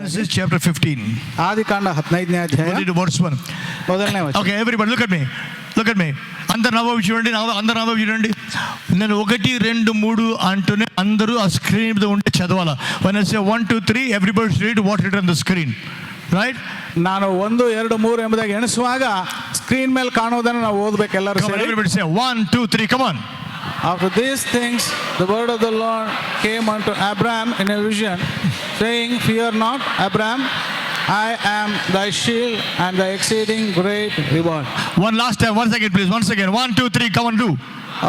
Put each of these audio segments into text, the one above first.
Genesis chapter 15. ఆదికాండ 15ನೇ అధ్యాయం Read verse 1. మొదలనే వచనం. Okay, everybody look at me. Look at me. అందరు నవ్వు చూడండి, అందరు నవ్వు చూడండి. నేను 1, 2, 3 అంటూనే అందరూ ఆ స్క్రీన్ మీద ఉంటే చదవాలా. When I say 1, 2, 3, everybody read what is on the screen. Right? ನಾನು 1, 2, 3 ಎಂಬುದಾಗಿ ಎಣಿಸುವಾಗ ಸ್ಕ್ರೀನ್ ಮೇಲೆ ಕಾಣುವುದನ್ನು ನಾವು ಓದಬೇಕು ಎಲ್ಲರೂ ಸೇರಿ. Everybody say 1, 2, 3, come on. After these things the word of the Lord came unto Abraham in a vision, saying, Fear not, Abraham, I am thy shield and thy exceeding great reward. One last time, once again please, once again. 1, 2, 3, come on, do.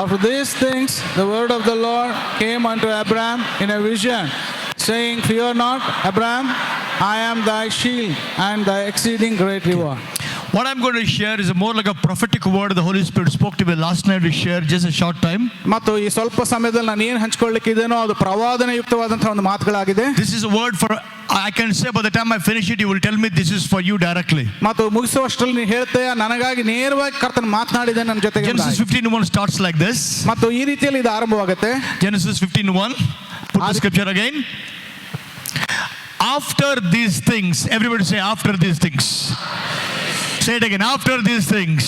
After these things the word of the Lord came unto Abraham in a vision, saying, Fear not, Abraham, I am thy shield and thy exceeding great reward. What I'm going to share is more like a prophetic word the Holy Spirit spoke to me last night. We share just a short time. ಮತ್ತು ಈ ಸ್ವಲ್ಪ ಸಮಯದಲ್ಲಿ ನಾನು ಏನು ಹಂಚಿಕೊಳ್ಳಲಿಕ್ಕೆ ಇದೆನೋ ಅದು ಪ್ರವಾದನ ಯುಕ್ತವಾದಂತಹ ಒಂದು ಮಾತುಗಳಾಗಿದೆ. This is a word for, I can say by the time I finish it you will tell me this is for you directly. ಮತ್ತು ಮುಗಿಸುವಷ್ಟರಲ್ಲಿ ನೀವು ಹೇಳ್ತೀಯ ನನಗಾಗಿ ನೇರವಾಗಿ ಕರ್ತನ ಮಾತನಾಡಿದೆ ನನ್ನ ಜೊತೆಗೆ. Genesis 15:1 starts like this. ಮತ್ತು ಈ ರೀತಿಯಲ್ಲಿ ಇದು ಆರಂಭವಾಗುತ್ತೆ. Genesis 15:1. Put the scripture again. After these things, everybody say after these things. Say it again, after these things.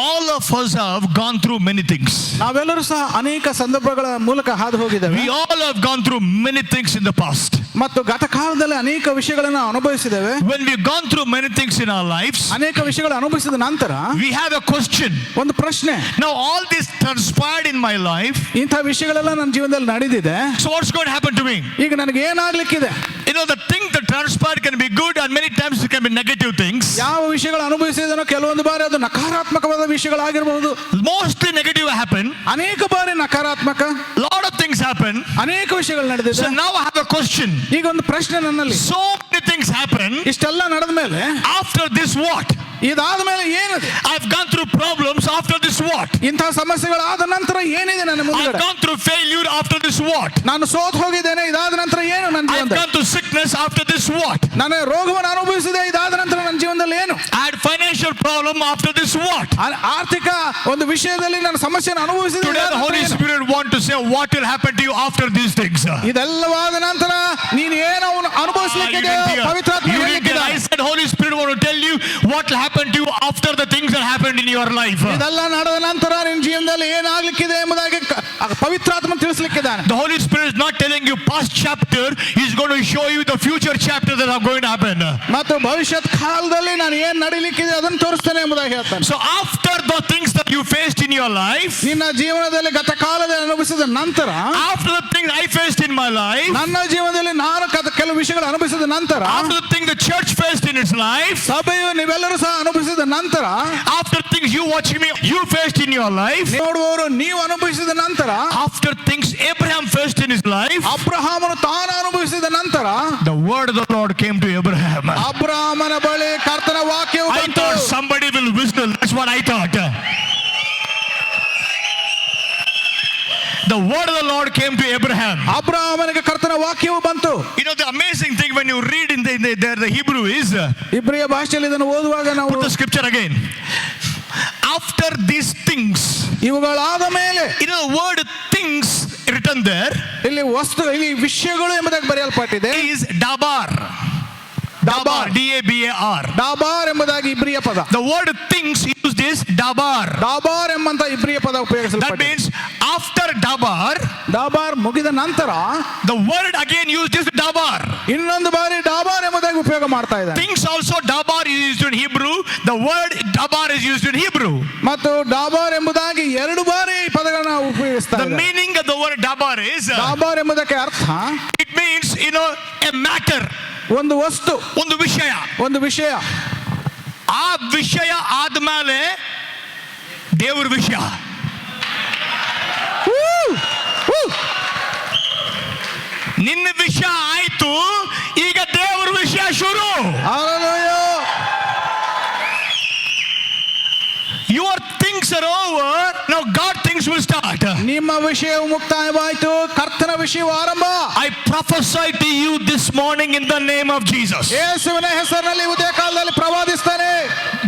All of us have gone through many things. ನಾವೆಲ್ಲರೂ ಸಹ ಅನೇಕ ಸಂದರ್ಭಗಳ ಮೂಲಕ ಹಾದು ಹೋಗಿದ್ದೇವೆ. We all have gone through many things in the past. ಮತ್ತು ಗತ ಕಾಲದಲ್ಲಿ ಅನೇಕ ವಿಷಯಗಳನ್ನು ಅನುಭವಿಸಿದ್ದೇವೆ. When we've gone through many things in our lives, ಅನೇಕ ವಿಷಯಗಳನ್ನು ಅನುಭವಿಸಿದ ನಂತರ we have a question. ಒಂದು ಪ್ರಶ್ನೆ. Now all this transpired in my life. ಇಂಥ ವಿಷಯಗಳೆಲ್ಲ ನನ್ನ ಜೀವನದಲ್ಲಿ ನಡೆದಿದೆ. So what's going to happen to me? ಈಗ ನನಗೆ ಏನಾಗ್ಲಿಕ್ಕಿದೆ? You know, the thing that transpired can be good and many times it can be negative things. ಯಾವ ವಿಷಯಗಳು ಅನುಭವಿಸಿದನೋ ಕೆಲವೊಂದು ಬಾರಿ ಅದು ನಕಾರಾತ್ಮಕವಾದ ವಿಷಯಗಳಾಗಿರಬಹುದು. Mostly negative happen. ಅನೇಕ ಬಾರಿ ನಕಾರಾತ್ಮಕ. Lot of things happen. ಅನೇಕ ವಿಷಯಗಳು ನಡೆದಿದೆ. So now I have a question. ಈಗ ಒಂದು ಪ್ರಶ್ನೆ ನನ್ನಲ್ಲಿ. So many things happen. ಇಷ್ಟೆಲ್ಲ ನಡೆದ ಮೇಲೆ After this what? ಇದಾದ ಮೇಲೆ ಏನಿದೆ? I've gone through problems. After this what? ಇಂಥ ಸಮಸ್ಯೆಗಳಾದ ನಂತರ ಏನಿದೆ ನನ್ನ ಮುಂದೆ? I've gone through failure. After this what? ನಾನು ಸೋತು ಹೋಗಿದ್ದೇನೆ. ಇದಾದ ನಂತರ ಏನು ನನ್ನ I've ಜೀವನದಲ್ಲಿ? gone through sickness. After this what? ನಾನು ರೋಗವನ್ನು ಅನುಭವಿಸಿದೆ. ಇದಾದ ನಂತರ ನನ್ನ ಜೀವನದಲ್ಲಿ ಏನು? I had financial problem. After this what? ಆರ್ಥಿಕ ಒಂದು ವಿಷಯದಲ್ಲಿ ನಾನು ಸಮಸ್ಯೆಯನ್ನು ಅನುಭವಿಸಿದೆ. Today the Holy Spirit want to say what will happen to you after these things. ಇದೆಲ್ಲವಾದ ನಂತರ ನೀನು ಏನು ಅನುಭವಿಸಲಿಕ್ಕಿದೆ? ಪವಿತ್ರಾತ್ಮ I said Holy Spirit want to tell you what will happen to you after the things that happened in your life. ಇದೆಲ್ಲ ನಡೆದ ನಂತರ ನಿನ್ನ ಜೀವನದಲ್ಲಿ ಏನಾಗಲಿಕ್ಕಿದೆ ಎಂಬುದಾಗಿ ಪವಿತ್ರಾತ್ಮ ತಿಳಿಸಲಿಕ್ಕಿದ್ದಾನೆ. The Holy Spirit is not telling you past chapter, he is going to show you the future chapter that are going to happen. ಮತ್ತು ಭವಿಷ್ಯತ್ ಕಾಲದಲ್ಲಿ ನಾನು ಏನು ನಡೀಲಿಕ್ಕಿದೆ ಅದನ್ನು ತೋರಿಸ್ತೇನೆ ಎಂಬುದಾಗಿ ಹೇಳ್ತಾನೆ. So after the things that you faced in your life, ನಿನ್ನ ಜೀವನದಲ್ಲಿ ಗತ ಕಾಲದಲ್ಲಿ ಅನುಭವಿಸಿದ ನಂತರ, after the things I faced in my life, ನನ್ನ ಜೀವನದಲ್ಲಿ ನಾನು ಕೆಲವು ವಿಷಯಗಳು ಅನುಭವಿಸಿದ ನಂತರ, after the things the church faced in its life, ಸಭೆಯು ನೀವೆಲ್ಲರೂ ಸಹ ಅನುಭವಿಸಿದ ನಂತರ, after things you watching me you faced in your life, ನೋಡುವವರು ನೀವು ಅನುಭವಿಸಿದ ನಂತರ, after things Abraham faced in his life, ಅಬ್ರಹಾಮನು ತಾನು ಅನುಭವಿಸಿದ ನಂತರ, the word of the Lord came to Abraham. ಅಬ್ರಹಾಮನ ಬಳಿ ಕರ್ತನ ವಾಕ್ಯವು I ಬಂತು. thought somebody will whistle. That's what I thought. The word of the Lord came to Abraham. ಅಬ್ರಹಾಮನಿಗೆ ಕರ್ತನ ವಾಕ್ಯವು ಬಂತು. You know the amazing thing when you read in the Hebrew is, ಇಬ್ರಿಯ ಭಾಷೆಯಲ್ಲಿ ಇದನ್ನು ಓದುವಾಗ ನಾವು, put the scripture again. After these things, ಇವುಗಳಾದ ಮೇಲೆ, you know the word things written there, ಇಲ್ಲಿ ವಸ್ತು, ಇಲ್ಲಿ ವಿಷಯಗಳು ಎಂಬುದಾಗಿ ಬರೆಯಲ್ಪಟ್ಟಿದೆ. is dabar. Dabar, D-A-B-A-R. ಡಾಬಾರ್ ಎಂಬುದಾಗಿ ಇಬ್ರಿಯ ಪದ. The word things used is dabar. ಡಾಬಾರ್ ಎಂಬಂತ ಇಬ್ರಿಯ ಪದ That ಉಪಯೋಗಿಸಲ್ಪಟ್ಟಿದೆ. means after dabar, ಡಾಬಾರ್ ಮುಗಿದ ನಂತರ the word again used is dabar. ಇನ್ನೊಂದು ಬಾರಿ ಡಾಬಾರ್ ಎಂಬುದಾಗಿ ಉಪಯೋಗ ಮಾಡ್ತಾ ಇದ್ದಾರೆ. Things also dabar is used in Hebrew. The word dabar is used in Hebrew. ಮತ್ತು ಡಾಬಾರ್ ಎಂಬುದಾಗಿ ಎರಡು ಬಾರಿ ಈ ಪದಗಳನ್ನ ಉಪಯೋಗಿಸ್ತಾರೆ. The meaning of the word dabar is, ಡಾಬಾರ್ ಎಂಬುದಕ್ಕೆ ಅರ್ಥ, it means a matter. ಒಂದು ವಸ್ತು, ಒಂದು ವಿಷಯ. ಒಂದು ವಿಷಯ. ಆ ವಿಷಯ ಆದ್ಮೇಲೆ ದೇವರ ವಿಷಯ. ನಿನ್ನ ವಿಷಯ ಆಯ್ತು, ಈಗ ದೇವರ ವಿಷಯ ಶುರು. Hallelujah. Your things are over. Now God things will start. ನಿಮ್ಮ ವಿಷಯವು ಮುಕ್ತಾಯವಾಯಿತು, ಕರ್ತನ ವಿಷಯವು ಆರಂಭ. I prophesy to you this morning in the name of Jesus, ಯೇಸುವಿನ ಹೆಸರಿನಲ್ಲಿ ಉದಯ ಕಾಲದಲ್ಲಿ ಪ್ರವಾದಿಸ್ತಾನೆ,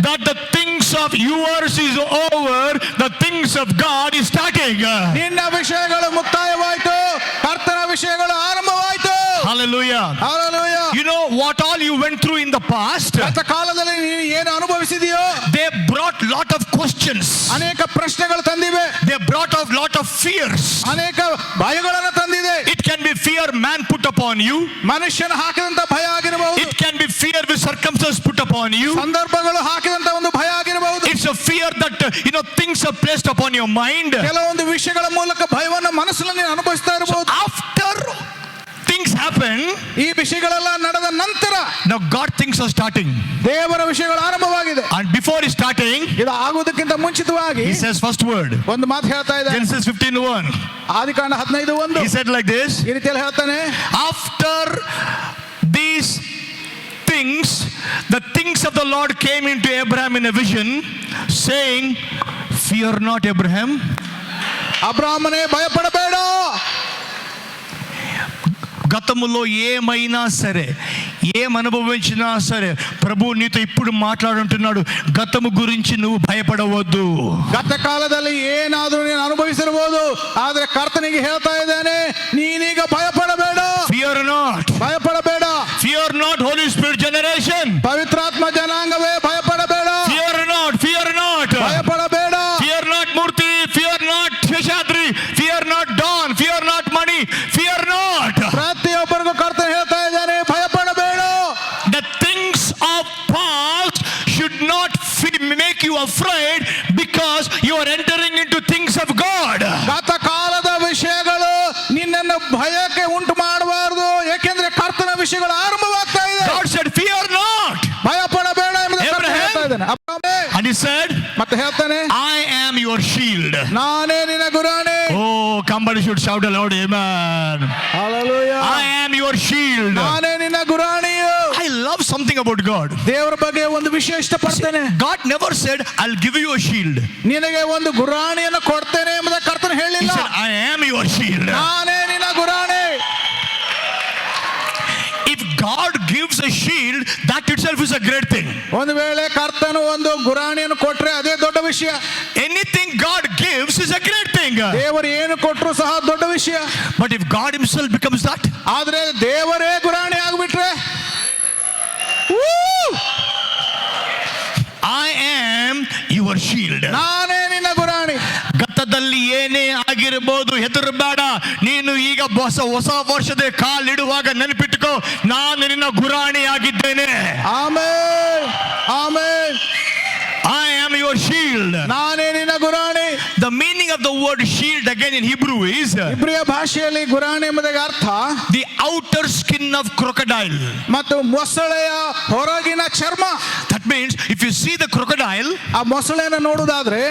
that the things of yours is over, the things of God is starting. ನಿನ್ನ ವಿಷಯಗಳು ಮುಕ್ತಾಯವಾಯಿತು, ಕರ್ತನ ವಿಷಯಗಳು ಆರಂಭವಾಯಿತು. Hallelujah. Hallelujah. You know what all you went through in the past? ಗತ ಕಾಲದಲ್ಲಿ ನೀನು ಏನು ಅನುಭವಿಸಿದೆಯೋ They brought lot of questions. ಅನೇಕ ಪ್ರಶ್ನೆಗಳು ತಂದಿವೆ, They brought out lot of fears. ಅನೇಕ ಭಯಗಳನ್ನು ತಂದಿದೆ. It can be fear man put upon you. ಮನುಷ್ಯನ ಹಾಕಿದಂತ ಭಯ ಆಗಿರಬಹುದು, It can be fear with circumstances put upon you. ಸಂದರ್ಭಗಳು ಹಾಕಿದಂತ ಒಂದು ಭಯ ಆಗಿರಬಹುದು. It's a fear that things are placed upon your mind. ಕೆಲವೊಂದು ವಿಷಯಗಳ ಮೂಲಕ ಭಯವನ್ನು ಮನಸ್ಸಿನಲ್ಲಿ ನೀನು ಅನುಭವಿಸ್ತಾ ಇರಬಹುದು. After things happen, ಈ ವಿಷಯಗಳೆಲ್ಲ ನಡೆದ ನಂತರ now God things are starting. ದೇವರ ವಿಷಯಗಳು ಆರಂಭವಾಗಿದೆ. And before he starting, ಇದು ಆಗುವುದಕ್ಕಿಂತ ಮುಂಚಿತವಾಗಿ he says first word. ಒಂದು ಮಾತು ಹೇಳ್ತಾ ಇದೆ. Genesis 15:1. ಆದಿಕಾಂಡ 15:1. He said like this. ಈ ರೀತಿಯಲ್ಲಿ ಹೇಳ್ತಾನೆ, After these things, the things of the Lord came into Abraham in a vision, saying, fear not, Abraham. అబ్రాహామునే భయపడಬೇಡ. గతములో ఏమైనా సరే, ఏమనుభవించినా సరే, ప్రభు నీతో ఇప్పుడు మాట్లాడుంటున్నాడు, గతము గురించి నువ్వు భయపడవద్దు. ಗತ ಕಾಲದಲ್ಲಿ ಏನಾದರೂ ನೀನು ಅನುಭವಿಸಿರಬಹುದು, ಆದ್ರೆ ಕರ್ತನಿಗೆ ಹೇಳ್ತಾ ಇದ್ದಾನೆ, ನೀನೀಗ ಭಯಪಡಬೇಡ. Fear not. ಭಯಪಡಬೇಡ. Fear not, Holy Spirit generation. ಪವಿತ್ರಾತ್ಮ ಜನಾಂಗವೇ ಭಯಪಡಬೇಡ. Fear not, fear not. ಭಯಪಡಬೇಡ. Fear not Murti, fear not Sheshadri, fear not Dawn, fear not money, fear not. ಪ್ರತಿಯೊಬ್ಬರಿಗೂ ಕರ್ತನ ಹೇಳ್ತಾ ಇದ್ದಾನೆ, ಭಯಪಡಬೇಡ. The things of past should not make you afraid because you are entering into things of God. ಗತ ಕಾಲದ ವಿಷಯಗಳು ನಿನ್ನನ್ನು ಭಯಕ್ಕೆ ಉಂಟು ಮಾಡಬಾರದು, ಏಕೆಂದ್ರೆ ಕರ್ತನ ವಿಷಯಗಳು ಆರಂಭವಾಗ್ತಾ ಇದೆ. God said, fear not. ಭಯಪಡಬೇಡ ಎಂಬುದನ್ನು ಕರ್ತನ Abraham. ಹೇಳ್ತಾ ಇದ್ದಾನೆ. ಅಬ್ರಹಾಮೇ, And he said, ಮತ್ತೆ ಹೇಳ್ತಾನೆ, I am your shield. ನಾನೇ ನಿನ್ನ ಗುರಾಣಿ. Oh, somebody should shout aloud, amen. Hallelujah. I am your shield. ನಾನೇ ನಿನ್ನ ಗುರಾಣಿಯು. I love something about God. ದೇವರ ಬಗ್ಗೆ ಒಂದು ವಿಷಯ ಇಷ್ಟಪಡ್ತೇನೆ. God never said, I'll give you a shield. ನಿನಗೆ ಒಂದು ಗುರಾಣಿಯನ್ನು ಕೊಡ್ತೇನೆ ಎಂಬುದ ಕರ್ತನ He ಹೇಳಿಲ್ಲ. said, I am your shield. ನಾನೇ ನಿನ್ನ ಗುರಾಣಿ. If God gives a shield, that itself is a great thing. ಒಂದು ವೇಳೆ ಕರ್ತನು ಒಂದು ಗುರಾಣಿಯನ್ನು ಕೊಟ್ರೆ ಅದೇ ದೊಡ್ಡ ವಿಷಯ. Anything God gives is a great thing. ದೇವರು ಏನು ಕೊಟ್ಟರು ಸಹ ದೊಡ್ಡ ವಿಷಯ. But if God himself becomes that, ಆದ್ರೆ ದೇವರೇ ಗುರಾಣಿ ಆಗ್ಬಿಟ್ರೆ, I am your shield. ನಾನೇ ನಿನ್ನ ಗುರಾಣಿ. ಗತದಲ್ಲಿ ಏನೇ ಆಗಿರಬಹುದು, ಹೆದರಬೇಡ. ನೀನು ಈಗ ಹೊಸ ವರ್ಷದ ಕಾಲಿಡುವಾಗ ನೆನಪಿಟ್ಟುಕೋ, ನಾನು ನಿನ್ನ ಗುರಾಣಿ ಆಗಿದ್ದೇನೆ. Amen, amen. I am your shield. ನಾನೇ ನಿನ್ನ ಗುರಾಣಿ. The meaning of the word shield again in Hebrew is ಇಬ್ರಿಯ ಭಾಷೆಯಲ್ಲಿ ಗುರಾಣಿ ಎಂಬುದಕ್ಕೆ ಅರ್ಥ the outer skin of crocodile. ಮತ್ತು ಮೊಸಳೆಯ ಹೊರಗಿನ ಚರ್ಮ. That means if you see the crocodile, ಆ ಮೊಸಳೆಯನ್ನು ನೋಡುವುದಾದ್ರೆ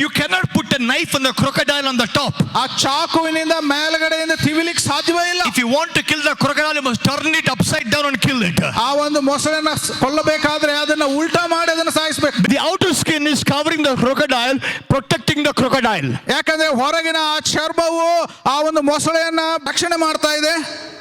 you cannot put a knife on the crocodile on the top. ಆ ಚಾಕುವಿನಿಂದ ಮೇಲ್ಗಡೆಯಿಂದ ತಿವಿಲಿಕ್ಕೆ ಸಾಧ್ಯವೇ ಇಲ್ಲ. If you want to kill the crocodile, you must turn it upside down and kill it. ಆ ಒಂದು ಮೊಸಳೆನ ಕೊಲ್ಲಬೇಕಾದ್ರೆ ಅದನ್ನ ಉಲ್ಟಾ ಮಾಡಿ ಅದನ್ನ ಸಾಯಿಸಬೇಕು. The outer skin is covering the crocodile, protecting the crocodile. ಯಾಕಂದ್ರೆ ಹೊರಗಿನ ಆ ಚರ್ಮವು ಆ ಒಂದು ಮೊಸಳೆಯನ್ನ ರಕ್ಷಣೆ ಮಾಡ್ತಾ ಇದೆ.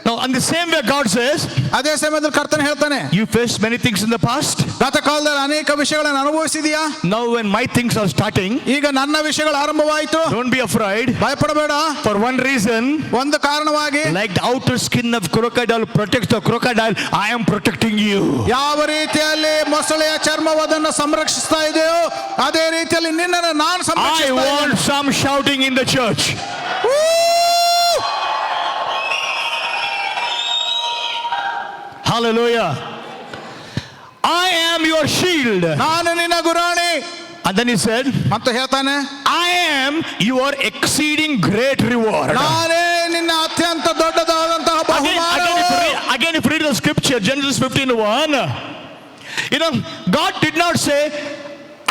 Now, in the same way, God says, ಅದೇ ಸಮಯದಲ್ಲಿ ಕರ್ತನ ಹೇಳ್ತಾನೆ, you faced many things in the past. ಗತ ಕಾಲದಲ್ಲಿ ಅನೇಕ ವಿಷಯಗಳನ್ನು ಅನುಭವಿಸಿದೀಯಾ. Now, when my things are starting, ಈಗ ನನ್ನ ವಿಷಯಗಳು ಆರಂಭವಾಯಿತು. don't be afraid. ಭಯಪಡಬೇಡ. For one reason, ಒಂದು ಕಾರಣವಾಗಿ, like the outer skin of crocodile protects the crocodile, I am protecting you. ಯಾವ ರೀತಿಯಲ್ಲಿ ಮೊಸಳೆಯ ಚರ್ಮವು ಅದನ್ನು ಸಂರಕ್ಷಿಸ್ತಾ ಇದೆಯೋ ಅದೇ ರೀತಿಯಲ್ಲಿ ನಿನ್ನನ್ನು ನಾನು I ಸಂರಕ್ಷಿಸ್ತಾ want ಇದ್ದೇನೆ. some shouting in the church. Hallelujah. I am your shield. ನಾನು ನಿನ್ನ ಗುರಾಣಿ. And then he said, ಮತ್ತೆ ಹೇಳ್ತಾನೆ, I am your exceeding great reward. ನಾನೇ ನಿನ್ನ ಅತ್ಯಂತ ದೊಡ್ಡದಾದಂತಹ ಬಹುಮಾನ. Again, if you read the scripture, Genesis 15:1, God did not say,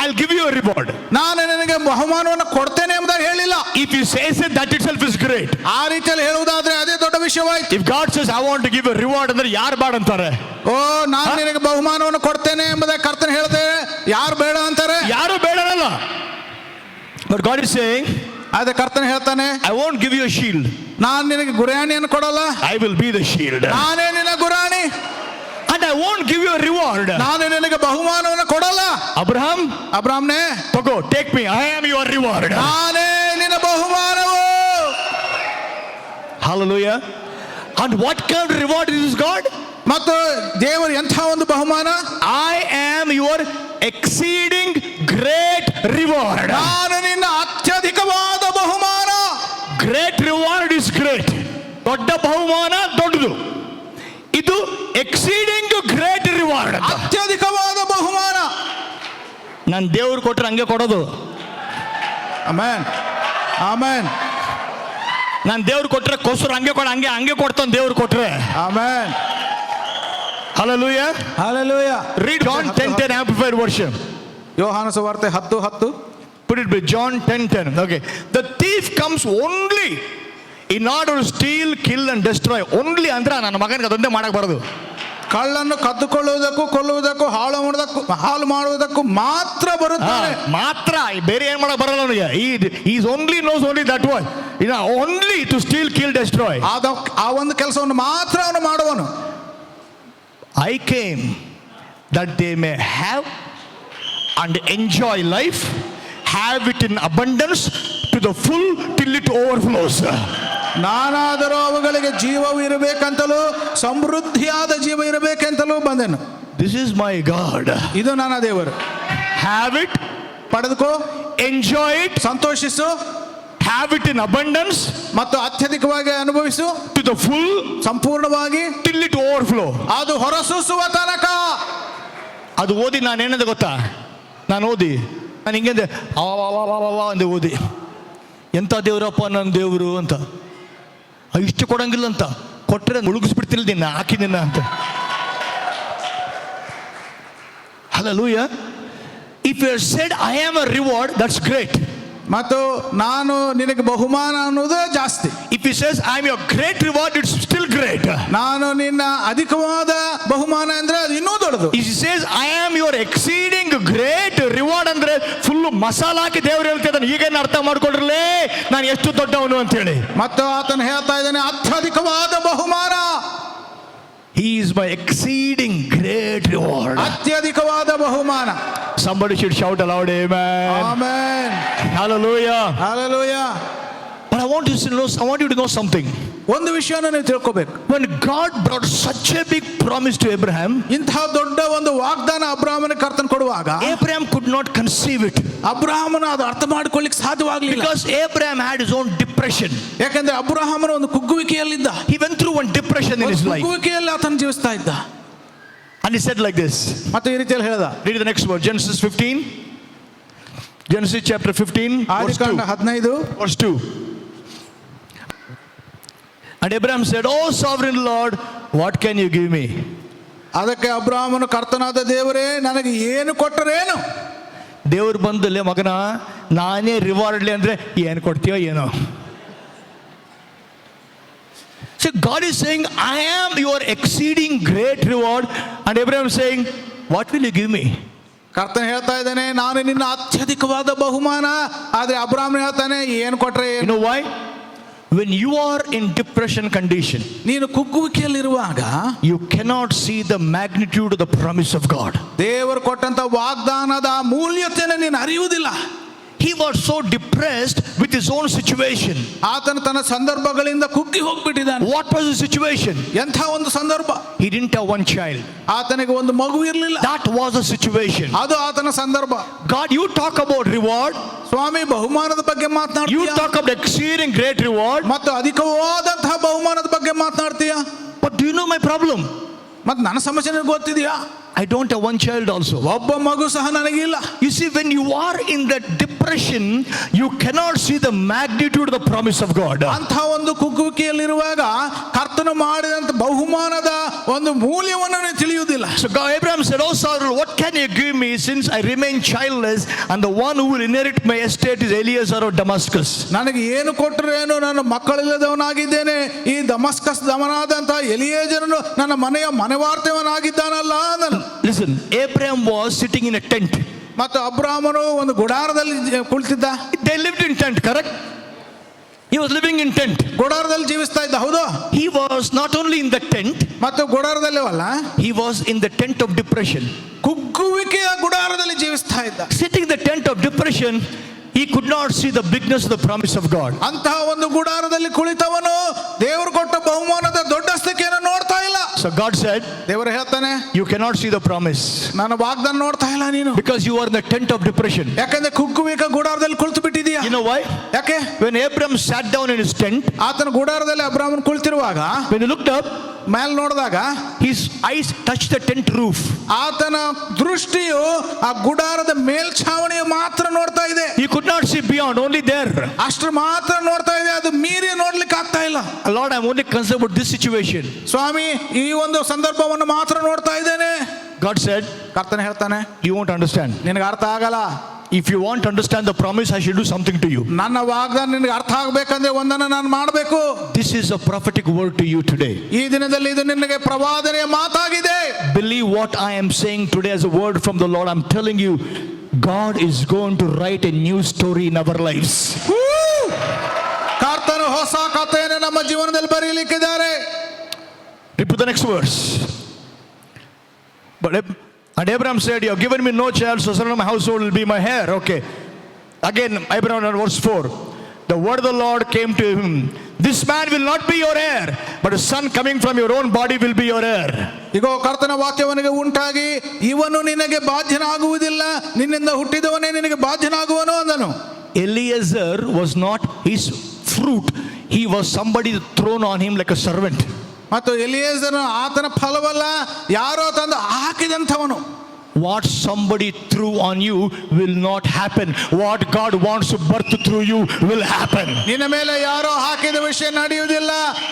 I'll give you a reward. ನಾನು ನಿನಗೆ ಬಹುಮಾನವನ್ನು ಕೊಡ್ತೇನೆ ಎಂಬುದಾಗಿ ಹೇಳಿಲ್ಲ. If he says it, that itself is great. ಆ ರೀತಿಯಲ್ಲಿ ಹೇಳುವುದಾದ್ರೆ ಅದೇ ದೊಡ್ಡ ವಿಷಯವಾಯ್ತು. If God says, I want to give a reward, ಅಂದ್ರೆ ಯಾರು ಬೇಡ ಅಂತಾರೆ? ಓ, ನಾನು ನಿನಗೆ ಬಹುಮಾನವನ್ನು ಕೊಡ್ತೇನೆ ಎಂಬುದಾಗಿ ಕರ್ತನ ಹೇಳ್ದೆ, ಯಾರು ಬೇಡ ಅಂತಾರೆ? ಯಾರು ಬೇಡನಲ್ಲ. But God is saying, ಅದೇ ಕರ್ತನ ಹೇಳ್ತಾನೆ, I won't give you a shield. ನಾನು ನಿನಗೆ ಗುರಾಣಿಯನ್ನು ಕೊಡಲ್ಲ. I will be the shield. ನಾನೇ ನಿನ್ನ ಗುರಾಣಿ. And I won't give you a reward. ನಾನು ನಿನಗೆ ಬಹುಮಾನವನ್ನು ಕೊಡಲ್ಲ. Abraham, ಅಬ್ರಾಮ್ನೇ, go, take me. I am your reward. ನಾನೇ ನಿನ್ನ ಬಹುಮಾನವು. Hallelujah. And what kind of reward is God? ಮತ್ತು ದೇವರು ಎಂಥ ಒಂದು ಬಹುಮಾನ? I am your exceeding great reward. ನಾನು ನಿನ್ನ ಅತ್ಯಧಿಕವಾದ ಬಹುಮಾನ. Great reward is great. ದೊಡ್ಡ ಬಹುಮಾನ ದೊಡ್ಡದು. ಇದು ಎಕ್ಸೀಡಿಂಗ್ ಗ್ರೇಟ್ ರಿವಾರ್ಡ್. ಅತ್ಯಧಿಕವಾದ ಬಹುಮಾನ. ನಾನು ದೇವ್ರು ಕೊಟ್ರೆ ಹಂಗೆ ಕೊಡೋದು. Amen amen. ನಾನು ದೇವ್ರು ಕೊಟ್ರೆ ಕೊಸರು ಹಂಗೆ ಹಂಗೆ ಕೊಡ್ತಾನೆ ದೇವ್ರು ಕೊಟ್ರೆ. Amen. Hallelujah. Hallelujah. Read John 10:10 amplified version. ಯೋಹಾನ ಸುವಾರ್ತೆ 10:10. Put it by John 10:10. Okay. The thief comes only in order to steal, kill and destroy. Only ಅಂದ್ರೆ ನನ್ನ ಮಗನಿಗೆ ಅದೊಂದೇ ಮಾಡಕ್ ಬರೋದು. ಕಳ್ಳನ್ನು ಕದ್ದುಕೊಳ್ಳುವುದಕ್ಕೂ ಕೊಲ್ಲುವುದಕ್ಕೂ ಹಾಳು ಮಾಡುವುದಕ್ಕೂ ಮಾತ್ರ ಬರುತ್ತಾನೆ. ಮಾತ್ರ, ಬೇರೆ ಏನ್ ಮಾಡಕ್ ಬರಲ್ಲ ಅವನಿಗೆ. Is only knows only that one. Only to steal, kill, destroy. ಆ ಒಂದು ಕೆಲಸವನ್ನು ಮಾತ್ರ ಅವನು ಮಾಡುವನು. I came that they may have and enjoy life, have it in abundance to the full till it overflows. ನಾನಾದರೂ ಅವುಗಳಿಗೆ ಜೀವವು ಇರಬೇಕಂತಲೂ ಸಮೃದ್ಧಿಯಾದ ಜೀವ ಇರಬೇಕಂತಲೂ ಬಂದೆನು. This is my God. ಇದು ನನ್ನ ದೇವರು. Have it, ಪಡೆದುಕೋ, enjoy it, ಸಂತೋಷಿಸು, have it in abundance, ಮತ್ತು ಅತ್ಯಧಿಕವಾಗಿ ಅನುಭವಿಸು, to the full, ಸಂಪೂರ್ಣವಾಗಿ, till it overflow. ಅದು ಹೊರಸೂಸುವ ತನಕ. ಅದು ಓದಿ ನಾನು ಏನಂದ ಗೊತ್ತಾ, ನಾನು ಹಿಂಗೆ ಅಂದೆ ಓದಿ, ಎಂಥ ದೇವರಪ್ಪ ನನ್ನ ದೇವರು ಅಂತ. ಇಷ್ಟು ಕೊಡಂಗಿಲ್ಲ ಅಂತ, ಕೊಟ್ಟರೆ ಮುಳುಗಿಸ್ಬಿಡ್ತಿಲ್ಲ ನಿನ್ನ, ಹಾಕಿ ನಿನ್ನ ಅಂತ. Hallelujah. If you have said I am a reward, that's great. ಮತ್ತು ನಾನು ನಿನಗೆ ಬಹುಮಾನ ಅನ್ನೋದೇ ಜಾಸ್ತಿ. If he says I am your great reward, it's still great. ನಾನು ನಿನ್ನ ಅಧಿಕವಾದ ಬಹುಮಾನ ಅಂದ್ರೆ ಅದು ಇನ್ನೂ ದೊಡ್ಡದು. If he says I am your exceeding great reward ಅಂದ್ರೆ ಫುಲ್ ಮಸಾಲ ಹಾಕಿ ದೇವರು ಹೇಳ್ತಿದ್ದಾನೆ. ಈಗೇನು ಅರ್ಥ ಮಾಡ್ಕೊಡ್ರಲೇ ನಾನು ಎಷ್ಟು ದೊಡ್ಡವನು ಅಂತ ಹೇಳಿ. ಮತ್ತು ಆತನು ಹೇಳ್ತಾ ಇದ್ದಾನೆ ಅತ್ಯಧಿಕವಾದ ಬಹುಮಾನ. He is my exceeding great reward. ಅತ್ಯಧಿಕವಾದ ಬಹುಮಾನ. Somebody should shout aloud, amen. Amen. Hallelujah. Hallelujah. But I want you to know something. ಒಂದು ವಿಷಯನ ನೀವು ತಿಳ್ಕೋಬೇಕು. When God brought such a big promise to Abraham, ಇಂತಹ ದೊಡ್ಡ ಒಂದು ವಾಗ್ದಾನ ಅಬ್ರಹಾಮನಿಗೆ ಕರ್ತನು ಕೊಡುವಾಗ Abraham could not conceive it. ಅಬ್ರಹಾಮನ ಅದು ಅರ್ಥ ಮಾಡಿಕೊಳ್ಳಿಕ್ಕೆ ಸಾಧ್ಯವಾಗಲಿಲ್ಲ. Because Abraham had his own depression. ಯಾಕಂದ್ರೆ ಅಬ್ರಹಾಮನ ಒಂದು ಕುಗ್ಗುವಿಕೆಯಲ್ಲಿದ್ದ. He went through one depression in his life. ಕುಗ್ಗುವಿಕೆಯಲ್ಲಿ ಆತನು ಜೀವಿಸ್ತಾ ಇದ್ದ. And he said like this. ಮತ್ತೆ ಈ ರೀತಿಯಲ್ಲಿ ಹೇಳಿದ. Read the next word. Genesis 15. Genesis chapter 15 verse 2. 15 verse 2. And Abraham said, "Oh sovereign Lord, what can you give me?" ಅದಕ್ಕೆ ಅಬ್ರಹಾಮನು ಕರ್ತನಾದ ದೇವರೇ ನನಗೆ ಏನು ಕೊಟ್ಟರೇನು? ದೇವರು ಬಂದಲ್ಲೇ ಮಗನ ನಾನೇ ರಿವಾರ್ಡ್ಲಿ ಅಂದ್ರೆ ಏನು ಕೊಡ್ತೀಯೋ ಏನೋ. So God is saying, I am your exceeding great reward. And Abraham is saying, what will you give me? ಕರ್ತನ ಹೇಳ್ತಾ ಇದ್ದಾನೆ ನಾನು ನಿನ್ನ ಅತ್ಯಧಿಕವಾದ ಬಹುಮಾನ. ಆದ್ರೆ ಅಬ್ರಹಾಮನು ಹೇಳ್ತಾನೆ ಏನು ಕೊಟ್ರೆ ಏನು? You know why? When you are in depression condition, ನೀನು ಕುಗ್ಗುವಿಕೆಯಲ್ಲಿರುವಾಗ you cannot see the magnitude of the promise of God. ದೇವರು ಕೊಟ್ಟಂತ ವಾಗ್ದಾನದ ಮೂಲ್ಯತೆಯನ್ನು ನೀನು ಅರಿಯುವುದಿಲ್ಲ. He was so depressed with his own situation. ಆತನು ತನ್ನ ಸಂದರ್ಭಗಳಿಂದ ಕುಗ್ಗಿ ಹೋಗ್ಬಿಟ್ಟಿದ್ದಾನೆ. What was the situation? ಎಂಥ ಒಂದು ಸಂದರ್ಭ. He didn't have one child. ಆತನಿಗೆ ಒಂದು ಮಗು ಇರಲಿಲ್ಲ. That was the situation. ಅದು ಆತನ ಸಂದರ್ಭ. God, you talk about reward. ಸ್ವಾಮಿ ಬಹುಮಾನದ ಬಗ್ಗೆ ಮಾತನಾಡ್ತೀಯ. You talk about exceeding great reward. ಮತ್ತು ಅಧಿಕವಾದಂತಹ ಬಹುಮಾನದ ಬಗ್ಗೆ ಮಾತನಾಡ್ತೀಯ. But do you know my problem? ಮತ್ತು ನನ್ನ ಸಮಸ್ಯೆ ನಿನಗೆ ಗೊತ್ತಿದೆಯಾ? I don't have one child also. ಒಬ್ಬ ಮಗು ಸಹ ನನಗಿಲ್ಲ. You see, when you are in that depression, you cannot see the magnitude of the promise of God. ಅಂಥ ಒಂದು ಕುಗ್ಗುವಿಕೆಯಲ್ಲಿರುವಾಗ ಕರ್ತನು ಮಾಡಿದಂತ ಬಹುಮಾನದ ಒಂದು ಮೂಲ್ಯವನ್ನು ನೀನು ತಿಳಿಯುವುದಿಲ್ಲ. So God, Abraham said, "Oh Saul, what can you give me since I remain childless and the one who will inherit my estate is Eliezer of Damascus?" ನನಗೆ ಏನು ಕೊಟ್ಟರೇನು, ನಾನು ಮಕ್ಕಳಿಲ್ಲದವನಾಗಿದ್ದೇನೆ. ಈ ದಮಸ್ಕಸ್ ದಮನಾದಂತ ಎಲಿಯೇಜರನು ನನ್ನ ಮನೆಯ ಮನೆವಾರ್ತೆಯವನಾಗಿದ್ದಾನಲ್ಲ ಅಂದನು. Listen, Abraham was sitting in a tent. ಮತ್ತು ಅಬ್ರಹಾಮನು ಒಂದು ಗುಡಾರದಲ್ಲಿ ಕುಳಿತಿದ್ದ. They lived in tent, correct? He was living in tent. ಗುಡಾರದಲ್ಲಿ ಜೀವಿಸ್ತಾ ಇದ್ದ. ಹೌದು. He was not only in the tent, ಮತ್ತು ಗುಡಾರದಲ್ಲಿ ಅಲ್ಲ, he was in the tent of depression. ಕುಗ್ಗುವಿಕೆಯ ಗುಡಾರದಲ್ಲಿ ಜೀವಿಸ್ತಾ ಇದ್ದ. Sitting in the tent of depression, he could not see the bigness of the promise of God. ಅಂತಹ ಒಂದು ಗುಡಾರದಲ್ಲಿ ಕುಳಿತವನು ದೇವರು ಕೊಟ್ಟ ಬಹುಮಾನದ ದೊಡ್ಡಸ್ತಿಕೆಯನ್ನು ನೋಡ್ತಾ ಇಲ್ಲ. So God said, ದೇವರು ಹೇಳ್ತಾನೆ, you cannot see the promise ನನ್ನ ವಾಗ್ದಾನ ನೋಡ್ತಾ ಇಲ್ಲ ನೀನು, because you are in the tent of depression. ಯಾಕಂದ್ರೆ ಕುಗ್ಗುವಿಕ ಗುಡಾರದಲ್ಲಿ ಕುಳಿತು ಬಿಟ್ಟಿದೀಯಾ. You know why? ಯಾಕೆ? When Abram sat down in his tent, ಆತನ ಗುಡಾರದಲ್ಲಿ ಅಬ್ರಾಮನ್ ಕುಳಿತಿರುವಾಗ when he looked up, ಮೇಲೆ ನೋಡಿದಾಗ his eyes touched the tent roof. ಆತನ ದೃಷ್ಟಿಯು ಆ ಗುಡಾರದ ಮೇಲ್ಛಾವಣಿಯ ಮಾತ್ರ ನೋಡ್ತಾ ಇದೆ. He could not see beyond, only there. ಅಷ್ಟು ಮಾತ್ರ ನೋಡ್ತಾ ಇದೆ, ಅದು ಮೀರಿ ನೋಡ್ಲಿಕ್ಕೆ ಆಗ್ತಾ ಇಲ್ಲ. Lord, I'm only concerned about this situation. ಸ್ವಾಮಿ, ಈ ಒಂದು ಸಂದರ್ಭವನ್ನು ಮಾತ್ರ ನೋಡ್ತಾ ಇದ್ದೇನೆ. God said, ಕರ್ತನ ಹೇಳ್ತಾನೆ, you won't understand. ನಿನಗೆ ಅರ್ಥ ಆಗಲ್ಲ. If you want to understand the promise, I should do something to you. ನನ್ನ ವಾಗ್ದಾನ ನಿನಗೆ ಅರ್ಥ ಆಗಬೇಕಂದ್ರೆ ಒಂದನ್ನ ನಾನು ಮಾಡಬೇಕು. This is a prophetic word to you today. ಈ ದಿನದಲ್ಲಿ ಇದು ನಿನಗೆ ಪ್ರವಾದನೆಯ ಮಾತಾಗಿದೆ. Believe what I am saying today as a word from the Lord. I'm telling you, God is going to write a new story in our lives. ಕರ್ತನು ಹೊಸ ಕಥೆಯನ್ನು ನಮ್ಮ ಜೀವನದಲ್ಲಿ ಬರೆಯಲಿಕ್ಕಿದ್ದಾರೆ. Repeat the next verse. And Abraham said, you have given me no child, so son of my household will be my heir. Okay. Again, Abraham, verse 4. The word of the Lord came to him. This man will not be your heir, but a son coming from your own body will be your heir. ಇಗೋ ಕರ್ತನ ವಾಕ್ಯವನಿಗೆ ಉಂಟಾಗಿ, ಇವನು ನಿನಗೆ ಬಾಧ್ಯನಾಗುವುದಿಲ್ಲ, ನಿನ್ನಿಂದ ಹುಟ್ಟಿದವನೇ ನಿನಗೆ ಬಾಧ್ಯನಾಗುವನು ಅಂದನು. Eliezer was not his fruit. He was somebody thrown on him like a servant. ಮತ್ತು ಎಲಿಯೇಜರನು ಆತನ ಫಲವಲ್ಲ, ಯಾರೋ ತಂದು ಹಾಕಿದಂಥವನು. What somebody threw on you will not happen. What God wants to birth through you will happen. ನಿನ್ನ ಮೇಲೆ ಯಾರೋ ಹಾಕಿದ ವಿಷಯ ನಡೆಯುವುದಿಲ್ಲ.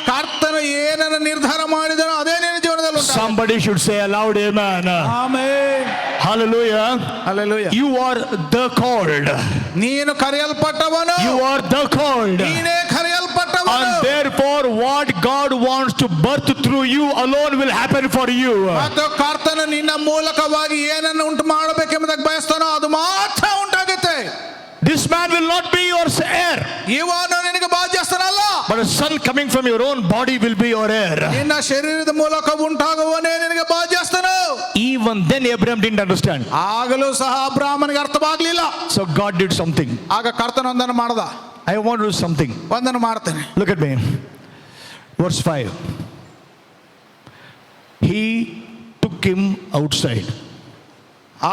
ಕರ್ತನು ಏನನ್ನು ನಿರ್ಧಾರ ಮಾಡಿದನೋ ಅದೇ ನಿನ್ನ ಜೀವನದಲ್ಲಿ ಉಂಟಾಗುತ್ತೆ. Somebody should say aloud, amen. Amen. Hallelujah. Hallelujah. You are the called. ನೀನು ಕರೆಯಲ್ಪಟ್ಟವನು. You are the called. ನೀನೇ ಕರೆಯಲ್ಪಟ್ಟವನು. And therefore what God wants to birth through you alone will happen for you. ಮತ್ತು ಕರ್ತನು ನಿನ್ನ ಮೂಲಕವಾಗಿ ಏನನ್ನು ಉಂಟು ಮಾಡಬೇಕೆಂಬುದಕ್ಕೆ ಬಯಸ್ತಾನೋ ಅದು ಮಾತ್ರ ಉಂಟಾಗುತ್ತೆ. This man will not be your heir, ಇವನು ನಿನಗೆ ಬಾಧ್ಯಸ್ಥನಲ್ಲ, but a son coming from your own body will be your heir. ನಿನ್ನ ಶರೀರದ ಮೂಲಕ ಉಂಟಾಗುವವನೇ ನಿನಗೆ ಬಾಧ್ಯಸ್ಥನು. Even then Abraham didn't understand. ಆಗಲೂ ಸಹ ಅಬ್ರಾಮನಿಗೆ ಅರ್ಥವಾಗಲಿಲ್ಲ. So God did something. ಆಗ ಕರ್ತನ ಒಂದನ್ನು ಮಾಡ್ದ. I want to do something. ಒಂದನ್ನು ಮಾಡ್ತೇನೆ. Look at me. Verse 5. He took him outside.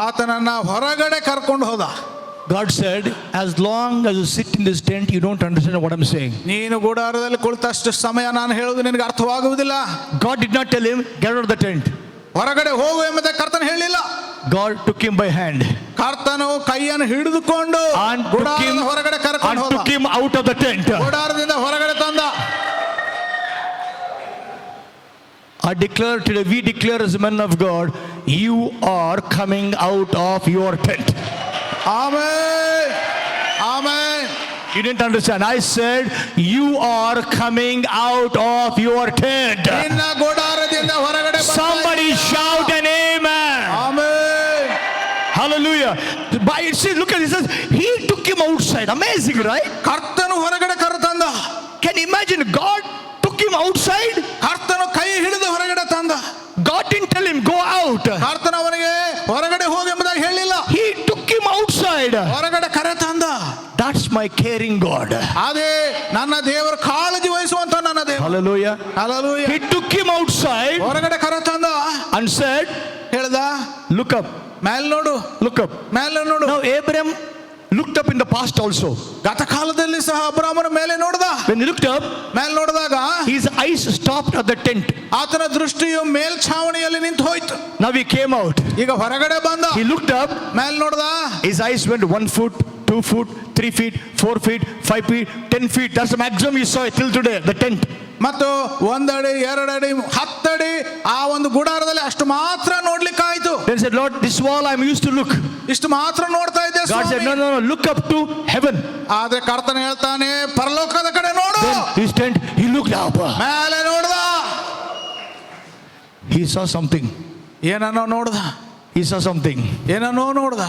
ಆತನನ್ನ ಹೊರಗಡೆ ಕರ್ಕೊಂಡು ಹೋದ. God said, as long as you sit in this tent, you don't understand what I'm saying. ನೀನು ಗುಡಾರದಲ್ಲಿ ಕುಳಿತಷ್ಟು ಸಮಯ ನಾನು ಹೇಳುವುದು ನಿನಗೆ ಅರ್ಥವಾಗುವುದಿಲ್ಲ. God did not tell him, get out of the tent. ಹೊರಗಡೆ ಹೋಗು ಎಂಬುದಕ್ಕೆ ಕರ್ತನ ಹೇಳಿಲ್ಲ. God took him by hand ಕರ್ತನು ಕೈಯನ್ನು ಹಿಡಿದುಕೊಂಡು and ಗುಡಾರದ ಹೊರಗಡೆ ಕರ್ಕೊಂಡು ಹೋದ. took him out of the tent. ಗುಡಾರದಿಂದ ಹೊರಗಡೆ ತಂದ. I declare today, we declare as men of God, you are coming out of your tent. Amen. Amen. You didn't understand. I said, you are coming out of your tent. ನಿನ್ನ ಗುಡಾರದಿಂದ ಹೊರಗಡೆ ಬರ್ತಾ Somebody ಇದ್ದೀಯ. shout an amen. Amen. Hallelujah. By it says, look at it, says, he took him outside. Amazing, right? ಕರ್ತನು ಹೊರಗಡೆ ಕರೆತಂದ. Can you imagine? God took him outside. ಕರ್ತನು ಕೈ ಹಿಡಿದು ಹೊರಗಡೆ ತಂದ. God didn't tell him, go out. ಕರ್ತನು ಅವನಿಗೆ ಹೊರಗಡೆ ಹೋಗಿ ಎಂಬುದಾಗಿ ಹೇಳಿಲ್ಲ. He took him outside. ಹೊರಗಡೆ ಕರೆ ತಂದ. That's my caring God. ಅದೇ ನನ್ನ ದೇವರ ಕಾಳಜಿ ವಹಿಸುವಂತ ನನ್ನ ದೇವ. Hallelujah. Hallelujah. He took him outside ಹೊರಗಡೆ ಕರೆ ತಂದ. and said, ಹೇಳ್ದ, look up. ಮೇಲೆ ನೋಡು, Look up. ಮೇಲೆ ನೋಡು. Now Abraham looked up in the past also. ಗತ ಕಾಲದಲ್ಲಿ ಸಹ ಅಬ್ರಾಮನ ಮೇಲೆ ನೋಡ್ದ. When he looked up, ಮೇಲೆ ನೋಡಿದಾಗ his eyes stopped at the tent. ಆತನ ದೃಷ್ಟಿಯು ಮೇಲ್ಛಾವಣಿಯಲ್ಲಿ ನಿಂತು ಹೋಯ್ತು. Now he came out. ಈಗ ಹೊರಗಡೆ ಬಂದ. He looked up. ಮೇಲೆ ನೋಡ್ದ. His eyes went 1 foot, 2 foot, 3 feet, 4 feet, 5 feet, 10 feet. That's the maximum he saw till today, the tent. ಮತ್ತು 1 ಅಡಿ 2 ಅಡಿ 10 ಅಡಿ ಆ ಒಂದು ಗುಡಾರದಲ್ಲಿ ಅಷ್ಟು ಮಾತ್ರ ನೋಡ್ಲಿಕ್ಕಾಯ್ತು. Then he said, Lord, this wall I'm used to look. ಇಷ್ಟು ಮಾತ್ರ ನೋಡ್ತಾ ಇದ್ದೆ God said, Swami. no, look up to heaven. ಆದ್ರೆ ಕರ್ತನ ಹೇಳ್ತಾನೆ, ಪರಲೋಕದ ಕಡೆ ನೋಡು. Then his tent, he looked up. ಮೇಲೆ ನೋಡ್ದ. He saw something. ಏನನ್ನೋ ನೋಡ್ದ. He saw something. ಏನನ್ನೋ ನೋಡ್ದ.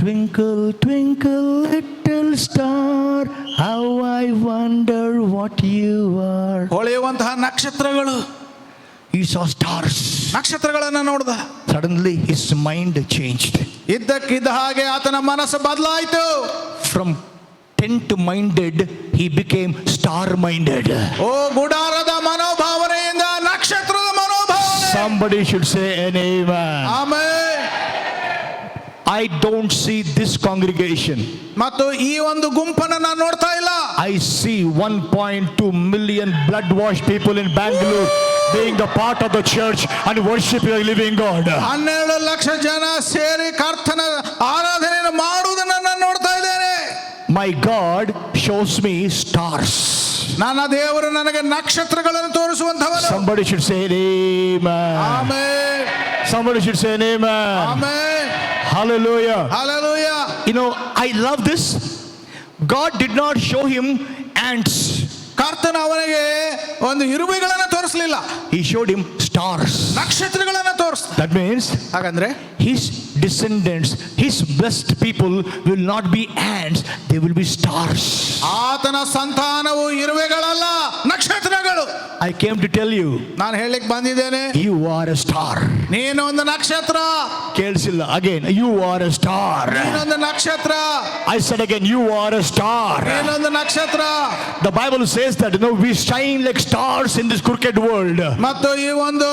Twinkle, twinkle, little star, how I wonder what you are. ಹೊಳೆಯುವಂತಹ ನಕ್ಷತ್ರಗಳು. He saw stars. ನಕ್ಷತ್ರಗಳನ್ನ ನೋಡ್ದ. Suddenly his mind changed. ಇದ್ದಕ್ಕಿದ್ದ ಹಾಗೆ ಆತನ ಮನಸ್ಸು ಬದಲಾಯಿತು. From tent-minded, he became star-minded. ಓ ಗುಡಾರದ ಮನೋಭಾವನೆಯಿಂದ ನಕ್ಷತ್ರದ ಮನೋಭಾವನೆ. Somebody should say an amen. Amen. I don't see this congregation. ಮತ್ತು ಈ ಒಂದು ಗುಂಪನ್ನು ನಾನು ನೋಡ್ತಾ ಇಲ್ಲ. I see 1.2 million blood-washed people in Bangalore being a part of the church and worshiping the living God. 12 lakh ಜನ ಸೇರಿ ಕರ್ತನ ಆರಾಧನೆಯನ್ನು ಮಾಡುವುದನ್ನು ನಾನು ನೋಡ್ತಾ ಇದ್ದೇನೆ. My God shows me stars. ನನ್ನ ದೇವರು ನನಗೆ ನಕ್ಷತ್ರಗಳನ್ನು ತೋರಿಸುವಂತವನು. Somebody should say amen. Amen. Somebody should say amen. Amen. Hallelujah. Hallelujah. You know, I love this. God did not show him ants. ಕರ್ತನ ಅವನಿಗೆ ಒಂದು ಇರುವೆಗಳನ್ನು ತೋರಿಸಲಿಲ್ಲ. He showed him stars. ನಕ್ಷತ್ರಗಳನ್ನು ತೋರಿಸ್ತ. That means ಹಾಗಂದ್ರೆ his descendants, his blessed people will not be ants, they will be stars. ಆತನ ಸಂತಾನವು ಇರುವೆಗಳಲ್ಲ, ನಕ್ಷತ್ರಗಳು. I came to tell you, ನಾನು ಹೇಳಲಿಕ್ಕೆ ಬಂದಿದ್ದೇನೆ, you are a star. ನೀನು ಒಂದು ನಕ್ಷತ್ರ. ಕೇಳಿಸಿಲ್ಲ? Again, you are a star. ನೀನೊಂದು ನಕ್ಷತ್ರ. I said again, you are a star. ನೀನೊಂದು ನಕ್ಷತ್ರ. The Bible says that, you know, we shine like stars in this crooked world. ಮತ್ತು ಈ ಒಂದು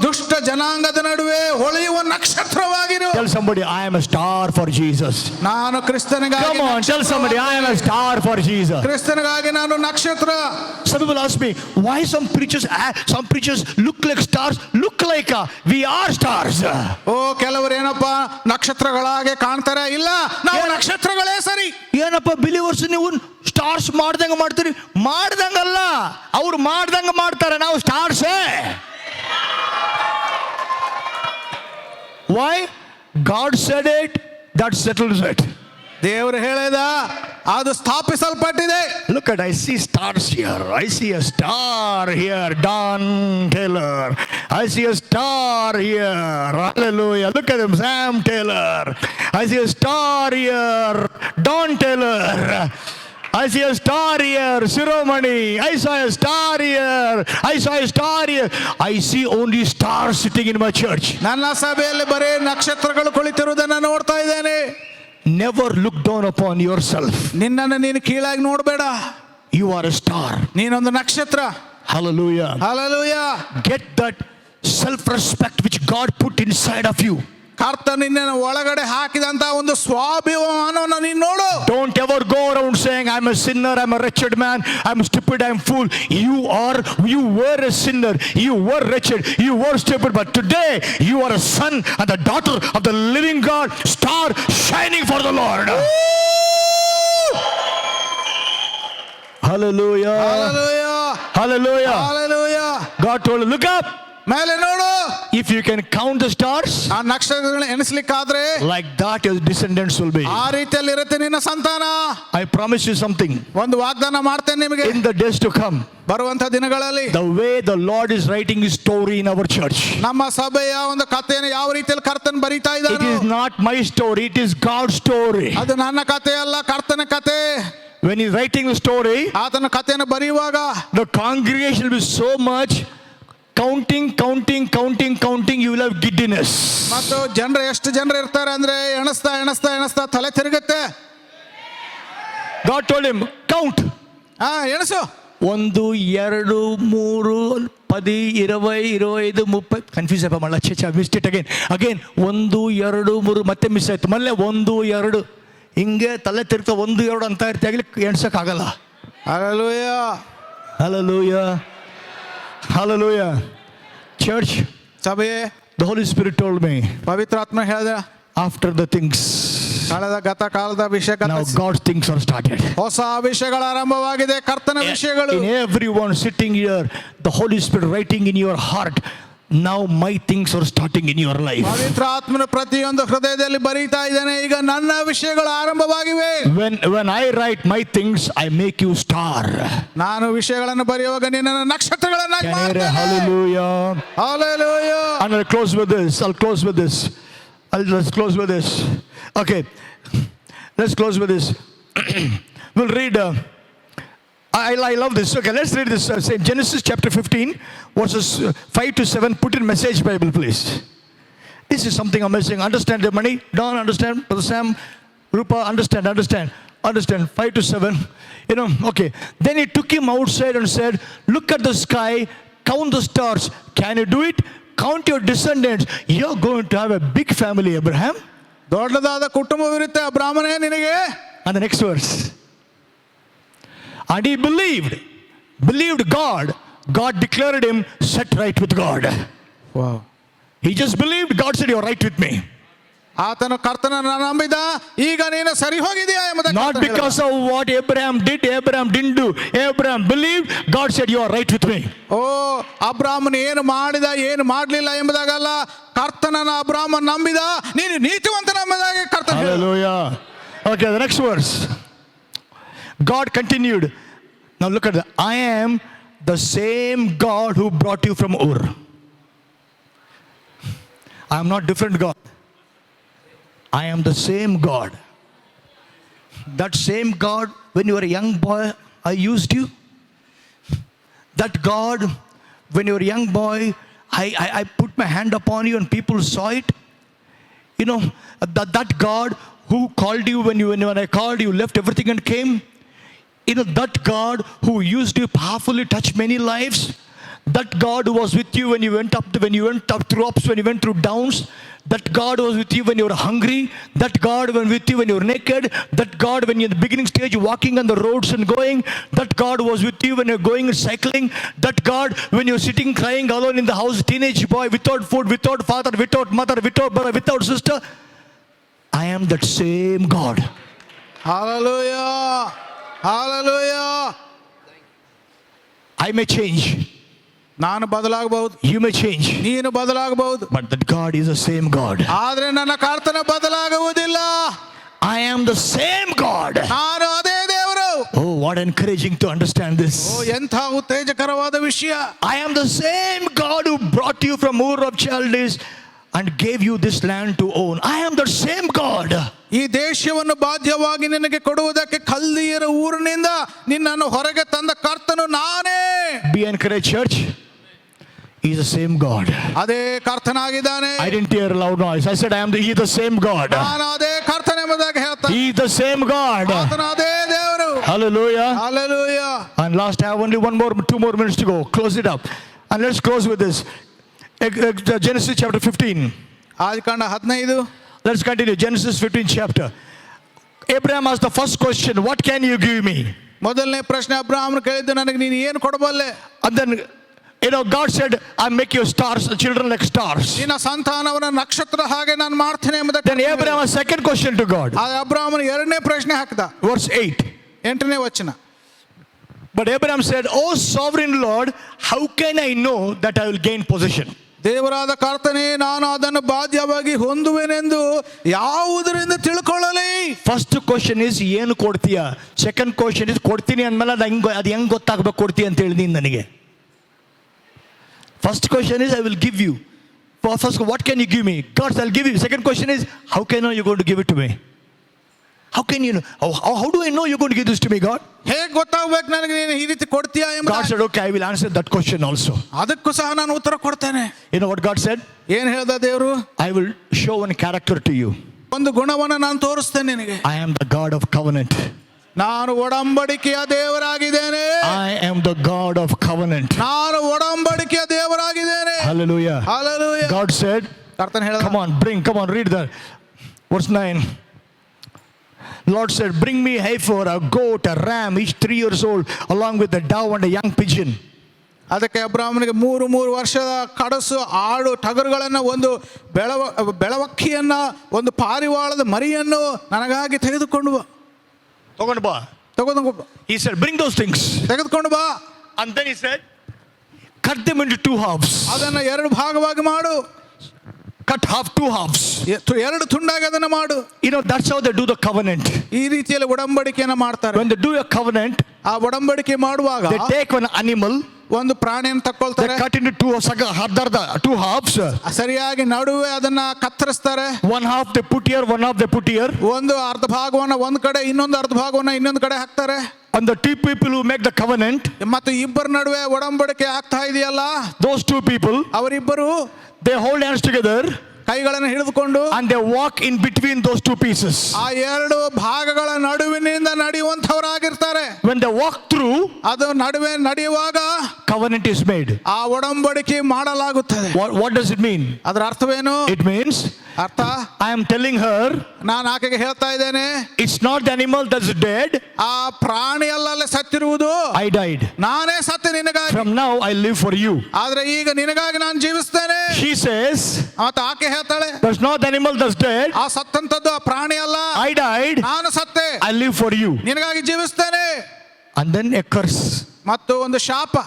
ದುಷ್ಟ ಜನಾಂಗದ ನಡುವೆ ಹೊಳೆಯುವ ನಕ್ಷತ್ರವಾಗಿರು. Tell somebody, I am a star for Jesus. ನಾನು ಕ್ರಿಸ್ತನಿಗಾಗಿ. Come on, tell somebody, I am a star for Jesus. ಕ್ರಿಸ್ತನಿಗಾಗಿ ನಾನು ನಕ್ಷತ್ರ. Some people ask me, why some preachers look like stars? Look like we are stars. ಓ ಕೆಲವರು ಏನಪ್ಪ ನಕ್ಷತ್ರಗಳಾಗೆ ಕಾಣ್ತಾರೆ. ಇಲ್ಲ, ನಾವು ನಕ್ಷತ್ರಗಳೇ ಸರಿ. ಏನಪ್ಪ ಬಿಲಿವರ್ಸ್ ನೀವು ಸ್ಟಾರ್ಸ್ ಮಾಡ್ದಂಗ ಮಾಡ್ತೀರಿ? ಮಾಡ್ದಂಗಲ್ಲ, ಅವ್ರು ಮಾಡ್ದಂಗ ಮಾಡ್ತಾರೆ, ನಾವು ಸ್ಟಾರ್ಸೇ. Why? God said it, that settles it. ದೇವರು ಹೇಳಿದ, ಅದು ಸ್ಥಾಪಿಸಲ್ಪಟ್ಟಿದೆ. Look at, I see stars here. I see a star here, Don Taylor. I see a star here. Hallelujah. Look at him, Sam Taylor. I see a star here, Don Taylor. I see a star here, Shiromani. I saw a star here. I saw a star here. I see only stars sitting in my church. ನನ್ನ ಸಭೆಯಲ್ಲಿ ಬರೀ ನಕ್ಷತ್ರಗಳು ಕುಳಿತಿರುವುದನ್ನು ನೋಡ್ತಾ ಇದ್ದೇನೆ. Never look down upon yourself. ನಿನ್ನನ್ನು ನೀನು ಕೀಳಾಗಿ ನೋಡಬೇಡ. You are a star. ನೀನೊಂದು ನಕ್ಷತ್ರ. Hallelujah. Hallelujah. Get that self-respect which God put inside of you. ಕರ್ತ ನಿನ್ನ ಒಳಗಡೆ ಹಾಕಿದಂತ ಒಂದು ಸ್ವಾಭಿಮಾನವನ್ನು ನೀನು ನೋಡು. Don't ever go around saying, I'm a sinner, I'm a wretched man, I'm stupid, I'm fool. You were a sinner, you were wretched, you were stupid, but today you are a son and a daughter of the living God, star shining for the Lord. Hallelujah. Hallelujah. Hallelujah. Hallelujah. God told him, look up. ಮೇಲೆ ನೋಡು. If you can count the stars, ಆ ನಕ್ಷತ್ರಗಳನ್ನ ಎಣಿಸ್ಲಿಕ್ಕಾದ್ರೆ like that your descendants will be. ಆ ರೀತಿಯಲ್ಲಿ ಇರುತ್ತೆ ನಿನ್ನ ಸಂತಾನ. I promise you something. ಒಂದು ವಾಗ್ದಾನ ಮಾಡ್ತೇನೆ ನಿಮಗೆ. In the days to come, ಬರುವಂತ ದಿನಗಳಲ್ಲಿ the way the Lord is writing his story in our church, ನಮ್ಮ ಸಭೆಯ ಒಂದು ಕಥೆಯನ್ನು ಯಾವ ರೀತಿಯಲ್ಲಿ ಕರ್ತನ್ ಬರೀತಾ it ಇದ್ದಾನೆ. is not my story, it is God's story. ಅದು ನನ್ನ ಕಥೆ ಅಲ್ಲ, ಕರ್ತನ ಕಥೆ. When he's writing the story, ಆತನ ಕಥೆಯನ್ನು ಬರೆಯುವಾಗ the congregation will be so much counting, you will have giddiness. ಮತ್ತು ಜನರು ಎಷ್ಟು ಜನರು ಇರ್ತಾರೆ ಅಂದ್ರೆ ಎಣಿಸ್ತಾ ತಲೆ ತಿರುಗುತ್ತೆ. God told him, count. ಎಣಿಸು. 1 2 3 10 20 25 30. Confuse ಆಯ್ತು ಮళ్ళ. ಮಿಸ್ಟ್ ಇಟ್ ಅಗೇನ್ 1 2 3 ಮತ್ತೆ ಮಿಸ್ ಆಯ್ತು. ಮళ్ళీ 1 2 ಹಿಂಗೆ ತಲೆ ತಿರ್ತಾ 1 2 ಅಂತ ಇರ್ತಾಗಲಿ ಎಣ್ಸಕ್ಕಾಗಲ್ಲ. Hallelujah. Hallelujah. Hallelujah. Church, ಸಭೆಯೇ, the Holy Spirit told me, ಪವಿತ್ರಾತ್ಮ ಹೇಳಿದ, after the things, ಕಳೆದ ಗತ ಕಾಲದ ವಿಷಯ, now God's things are started. ಹೊಸ ವಿಷಯಗಳ ಆರಂಭವಾಗಿದೆ, ಕರ್ತನ ವಿಷಯಗಳು. In everyone sitting here, the Holy Spirit writing in your heart, now my things are starting in your life. ಪವಿತ್ರಾತ್ಮನ ಪ್ರತಿಯೊಂದು ಹೃದಯದಲ್ಲಿ ಬರೀತಾ ಇದ್ದಾನೆ, ಈಗ ನನ್ನ ವಿಷಯಗಳು ಆರಂಭವಾಗಿವೆ. When I write my things, I make you star. ನಾನು ವಿಷಯಗಳನ್ನು ಬರೆಯುವಾಗ ನಿನ್ನನ್ನು ನಕ್ಷತ್ರಗಳನ್ನಾಗಿ ಮಾಡ್ತೇನೆ. Hallelujah. Hallelujah. And I'll close with this. Let's close with this. Okay. Let's close with this. We'll read I love this. Okay, let's read this. Genesis chapter 15, verses 5 to 7. Put in Message Bible, please. This is something amazing. Understand the money? Don't understand? Brother Sam, Rupa, understand. understand, 5 to 7. You know, okay. Then he took him outside and said, look at the sky, count the stars. Can you do it? Count your descendants. You're going to have a big family, Abraham. ದೊಡ್ಡದಾದ ಕುಟುಂಬವಿರುತ್ತೆ ಅಬ್ರಾಮನೇ ನಿನಗೆ. And the next verse. And he believed God. God declared him set right with God. Wow. He just believed. God said, you're right with me. ಆತನು ಕರ್ತನನ್ನು ನಂಬಿದ, ಈಗ ನೀನು ಸರಿ ಹೋಗಿದೆಯಾ ಎಂಬುದಾಗಿ Not ಕರ್ತನು ಹೇಳಿದ. because of what Abraham did, Abraham didn't do. Abraham believed. God said, you are right with me. ಓ ಅಬ್ರಾಮನು ಏನು ಮಾಡಿದ ಏನು ಮಾಡಲಿಲ್ಲ ಎಂಬುದಾಗಲ್ಲ, ಕರ್ತನನ್ನ ಅಬ್ರಾಮನ್ ನಂಬಿದ, ನೀನು ನೀತಿವಂತನ ಎಂಬುದಾಗಿ ಕರ್ತನ ಹೇಳಿದ. Hallelujah. Okay, the next verse. God continued. Now look at that. I am the same God who brought you from Ur. I am not different God. I am the same God. That same God, when you were a young boy, I used you. That God, when you were a young boy, I put my hand upon you and people saw it. You know, that God who called you when I called you, left everything and came. You know, that God who used you powerfully, touched many lives. That God who was with you when you went up through ups, when you went through downs. That God was with you when you were hungry. That God was with you when you were naked. That God when you're in the beginning stage walking on the roads and going. That God was with you when you're going and cycling. That God when you're sitting crying alone in the house, teenage boy, without food, without father, without mother, without brother, without sister. I am that same God. Hallelujah. Hallelujah. I may change. ನಾನು ಬದಲಾಗಬಹುದು, You may change. ನೀನು ಬದಲಾಗಬಹುದು, But that God is the same God. ಆದ್ರೆ ನನ್ನ ಕರ್ತನ ಬದಲಾಗುವುದಿಲ್ಲ. I am the same God. ನಾನು ಅದೇ ದೇವರು. Oh, what encouraging to understand this. ಓ ಎಂಥ ಉತ್ತೇಜಕರವಾದ ವಿಷಯ. I am the same God who brought you from Ur of Chaldees and gave you this land to own. I am the same God. ಈ ದೇಶವನ್ನು ಬಾಧ್ಯವಾಗಿ ನಿನಗೆ ಕೊಡುವುದಕ್ಕೆ ಕಲ್ದೀಯರ ಊರಿನಿಂದ ನಿನ್ನನ್ನು ಹೊರಗೆ ತಂದ ಕರ್ತನು ನಾನೇ. Be encouraged, church. He is the same God. ಅದೇ ಕರ್ತನಾಗಿದ್ದಾನೆ. I didn't hear a loud noise. I said, He is the same God. ನಾನು ಅದೇ ಕರ್ತನೆಂಬುದಾಗಿ ಹೇಳ್ತಾನೆ. He is the same God. ಆತನು ಅದೇ ದೇವರು. Hallelujah. Hallelujah. And last, I have only 2 more minutes to go. Close it up. And let's close with this. Genesis chapter 15. ಆದಿಕಾಂಡ 15. Let's continue. Genesis 15 chapter. Abraham asked the first question, what can you give me? ಮೊದಲನೇ ಪ್ರಶ್ನೆ ಅಬ್ರಾಹ್ಮನು ಕೇಳಿದ್ದು, ನನಗೆ ನೀನು ಏನು ಕೊಡಬಲ್ಲೆ? And then, God said, I make your stars, children like stars. ನಿನ್ನ ಸಂತಾನವನ್ನ ನಕ್ಷತ್ರ ಹಾಗೆ ನಾನು ಮಾಡ್ತೇನೆ ಎಂಬುದಕ್ಕೆ. Then Abraham a second question to God. ಅಬ್ರಾಹ್ಮನು ಎರಡನೇ ಪ್ರಶ್ನೆ ಹಾಕಿದ. Verse 8. 8ನೇ ವಚನ. But Abraham said, O sovereign Lord, how can I know that I will gain possession? ದೇವರಾದ ಕರ್ತನೇ, ನಾನು ಅದನ್ನು ಬಾಧ್ಯವಾಗಿ ಹೊಂದುವೆನೆಂದು ಯಾವುದರಿಂದ ತಿಳ್ಕೊಳ್ಳಲಿ? First question is ಏನು ಕೊಡ್ತೀಯ? Second question is ಕೊಡ್ತೀನಿ ಅಂದಮೇಲೆ ಅದು ಹೆಂಗೆ ಗೊತ್ತಾಗಬೇಕು ಕೊಡ್ತೀಯ ಅಂತ ಹೇಳಿ ನೀನು ನನಗೆ. First question is I will give you. First, what can you give me? God, I'll give you. Second question is how can I know you're going to give it to me? How can you know? How do I know you're going to give this to me, God? ಹೇಗೆ ಗೊತ್ತಾಗಬೇಕು ನನಗೆ ನೀನು ಈ ರೀತಿ ಕೊಡ್ತೀಯಾ ಎಂಬ? God said, okay, I will answer that question also. ಅದಕ್ಕೂ ಸಹ ನಾನು ಉತ್ತರ ಕೊಡ್ತೇನೆ. You know what God said? ಏನು ಹೇಳ್ದ ದೇವರು? I will show one character to you. ಒಂದು ಗುಣವನ್ನು ನಾನು ತೋರಿಸ್ತೇನೆ ನಿನಗೆ. I am the God of covenant. ನಾನು ಒಡಂಬಡಿಕೆಯ ದೇವರಾಗಿದ್ದೇನೆ. I am the God of covenant. ನಾನು ಒಡಂಬಡಿಕೆಯ ದೇವರಾಗಿದ್ದೇನೆ. Hallelujah. Hallelujah. God said, ಕರ್ತನ ಹೇಳಿದ. come on, read that. Verse 9. Lord said, bring me a heifer, a goat, a ram, each 3 years old, along with a dove and a young pigeon. ಅದಕ್ಕೆ ಅಬ್ರಾಹ್ಮನಿಗೆ 3 ವರ್ಷದ ಕಡಸು, ಆಡು, ಟಗರುಗಳನ್ನು, ಒಂದು ಬೆಳವಕ್ಕಿಯನ್ನ, ಒಂದು ಪಾರಿವಾಳದ ಮರಿಯನ್ನು ನನಗಾಗಿ ತೆಗೆದುಕೊಂಡು ಬಾ. He said, bring those things. ತೆಗೆದುಕೊಂಡು ಬಾ. And then he said, cut them into 2 halves. ಅದನ್ನು 2 ಭಾಗವಾಗಿ ಮಾಡು. Cut half, 2 halves. 2 ತುಂಡಾಗಿ ಅದನ್ನು ಮಾಡು. You know, that's how they do the covenant. ಈ ರೀತಿಯಲ್ಲಿ ಒಡಂಬಡಿಕೆಯನ್ನು ಮಾಡ್ತಾರೆ. When they do a covenant, ಆ ಒಡಂಬಡಿಕೆ ಮಾಡುವಾಗ they take one animal, ಒಂದು ಪ್ರಾಣಿಯನ್ನು ತಕ್ಕೊಳ್ತಾರೆ. they cut into 2 halves. ಸರಿಯಾಗಿ ನಡುವೆ ಅದನ್ನ ಕತ್ತರಿಸ್ತಾರೆ. 1 half they put here, 1 half they put here. ಒಂದು ಅರ್ಧ ಭಾಗವನ್ನ ಒಂದು ಕಡೆ, ಇನ್ನೊಂದು ಅರ್ಧ ಭಾಗವನ್ನ ಇನ್ನೊಂದು ಕಡೆ ಹಾಕ್ತಾರೆ. And the 2 people who make the covenant, ಮತ್ತು ಇಬ್ಬರ ನಡುವೆ ಒಡಂಬಡಿಕೆ ಆಗ್ತಾ ಇದೆಯಲ್ಲ, those 2 people, ಅವರಿಬ್ಬರು they hold hands together. ಕೈಗಳನ್ನು ಹಿಡಿದುಕೊಂಡು and they walk in between those two pieces. ಆ ಎರಡು ಭಾಗಗಳ ನಡುವಿನಿಂದ ನಡೆಯುವಂತವರಾಗಿರ್ತಾರೆ. When they walk through, ಅದು ನಡುವೆ ನಡೆಯುವಾಗ covenant is made. ಆ ಒಡಂಬಡಿಕೆ ಮಾಡಲಾಗುತ್ತದೆ. What does it mean? ಅದರ ಅರ್ಥವೇನು? It means ಅರ್ಥ, I am telling her, ನಾನು ಆಕೆಗೆ ಹೇಳ್ತಾ ಇದ್ದೇನೆ, it's not the animal that's dead, ಆ ಪ್ರಾಣಿ ಅಲ್ಲಲ್ಲಿ ಸತ್ತಿರುವುದು, I died. ನಾನೇ ಸತ್ತು ನಿನಗಾಗಿ, From now I live for you. ಆದ್ರೆ ಈಗ ನಿನಗಾಗಿ ನಾನು ಜೀವಿಸ್ತೇನೆ. She says, ಮತ್ತೆ ಆಕೆ ಹೇಳ್ತಾಳೆ, there's not the animal that's dead, ಆ ಸತ್ತಂತದ್ದು ಆ ಪ್ರಾಣಿ ಅಲ್ಲ, I died, ನಾನು ಸತ್ತೆ, I live for you. ನಿನಗಾಗಿ ಜೀವಿಸ್ತೇನೆ. And then a curse. ಮತ್ತು ಒಂದು ಶಾಪ,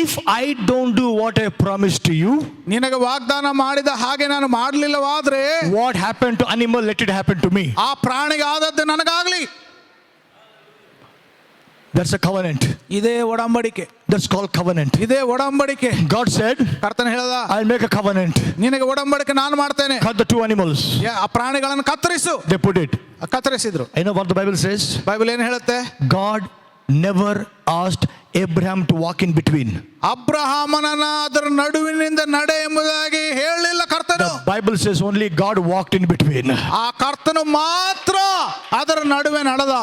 If I don't do what I promised to you, ನಿನಗೆ ವಾಗ್ದಾನ ಮಾಡಿದ ಹಾಗೆ ನಾನು ಮಾಡಲಿಲ್ಲವಾದ್ರೆ what happened to animal, let it happen to me. ಆ ಪ್ರಾಣಿಗೆ ಆದದ್ದು ನನಗಾಗ್ಲಿ. That's a covenant. ಇದೇ ಒಡಂಬಡಿಕೆ, That's called covenant. ಇದೇ ಒಡಂಬಡಿಕೆ. God said, ಕರ್ತನ ಹೇಳ್ದ, I'll make a covenant. ನಿನಗೆ ಒಡಂಬಡಿಕೆ ನಾನು ಮಾಡ್ತೇನೆ. Cut the two animals. ಆ ಪ್ರಾಣಿಗಳನ್ನು ಕತ್ತರಿಸು. They put it. ಕತ್ತರಿಸಿದ್ರು. You know what the Bible says? Bible ಏನು ಹೇಳುತ್ತೆ? God never asked Abraham to walk in between. ಅಬ್ರಹಾಮನನ್ನ ಅದರ ನಡುವಿನಿಂದ ನಡೆ ಎಂಬುದಾಗಿ ಹೇಳಲಿಲ್ಲ ಕರ್ತನು. The Bible says only God walked in between. ಆ ಕರ್ತನು ಮಾತ್ರ ಅದರ ನಡುವೆ ನಡೆದ.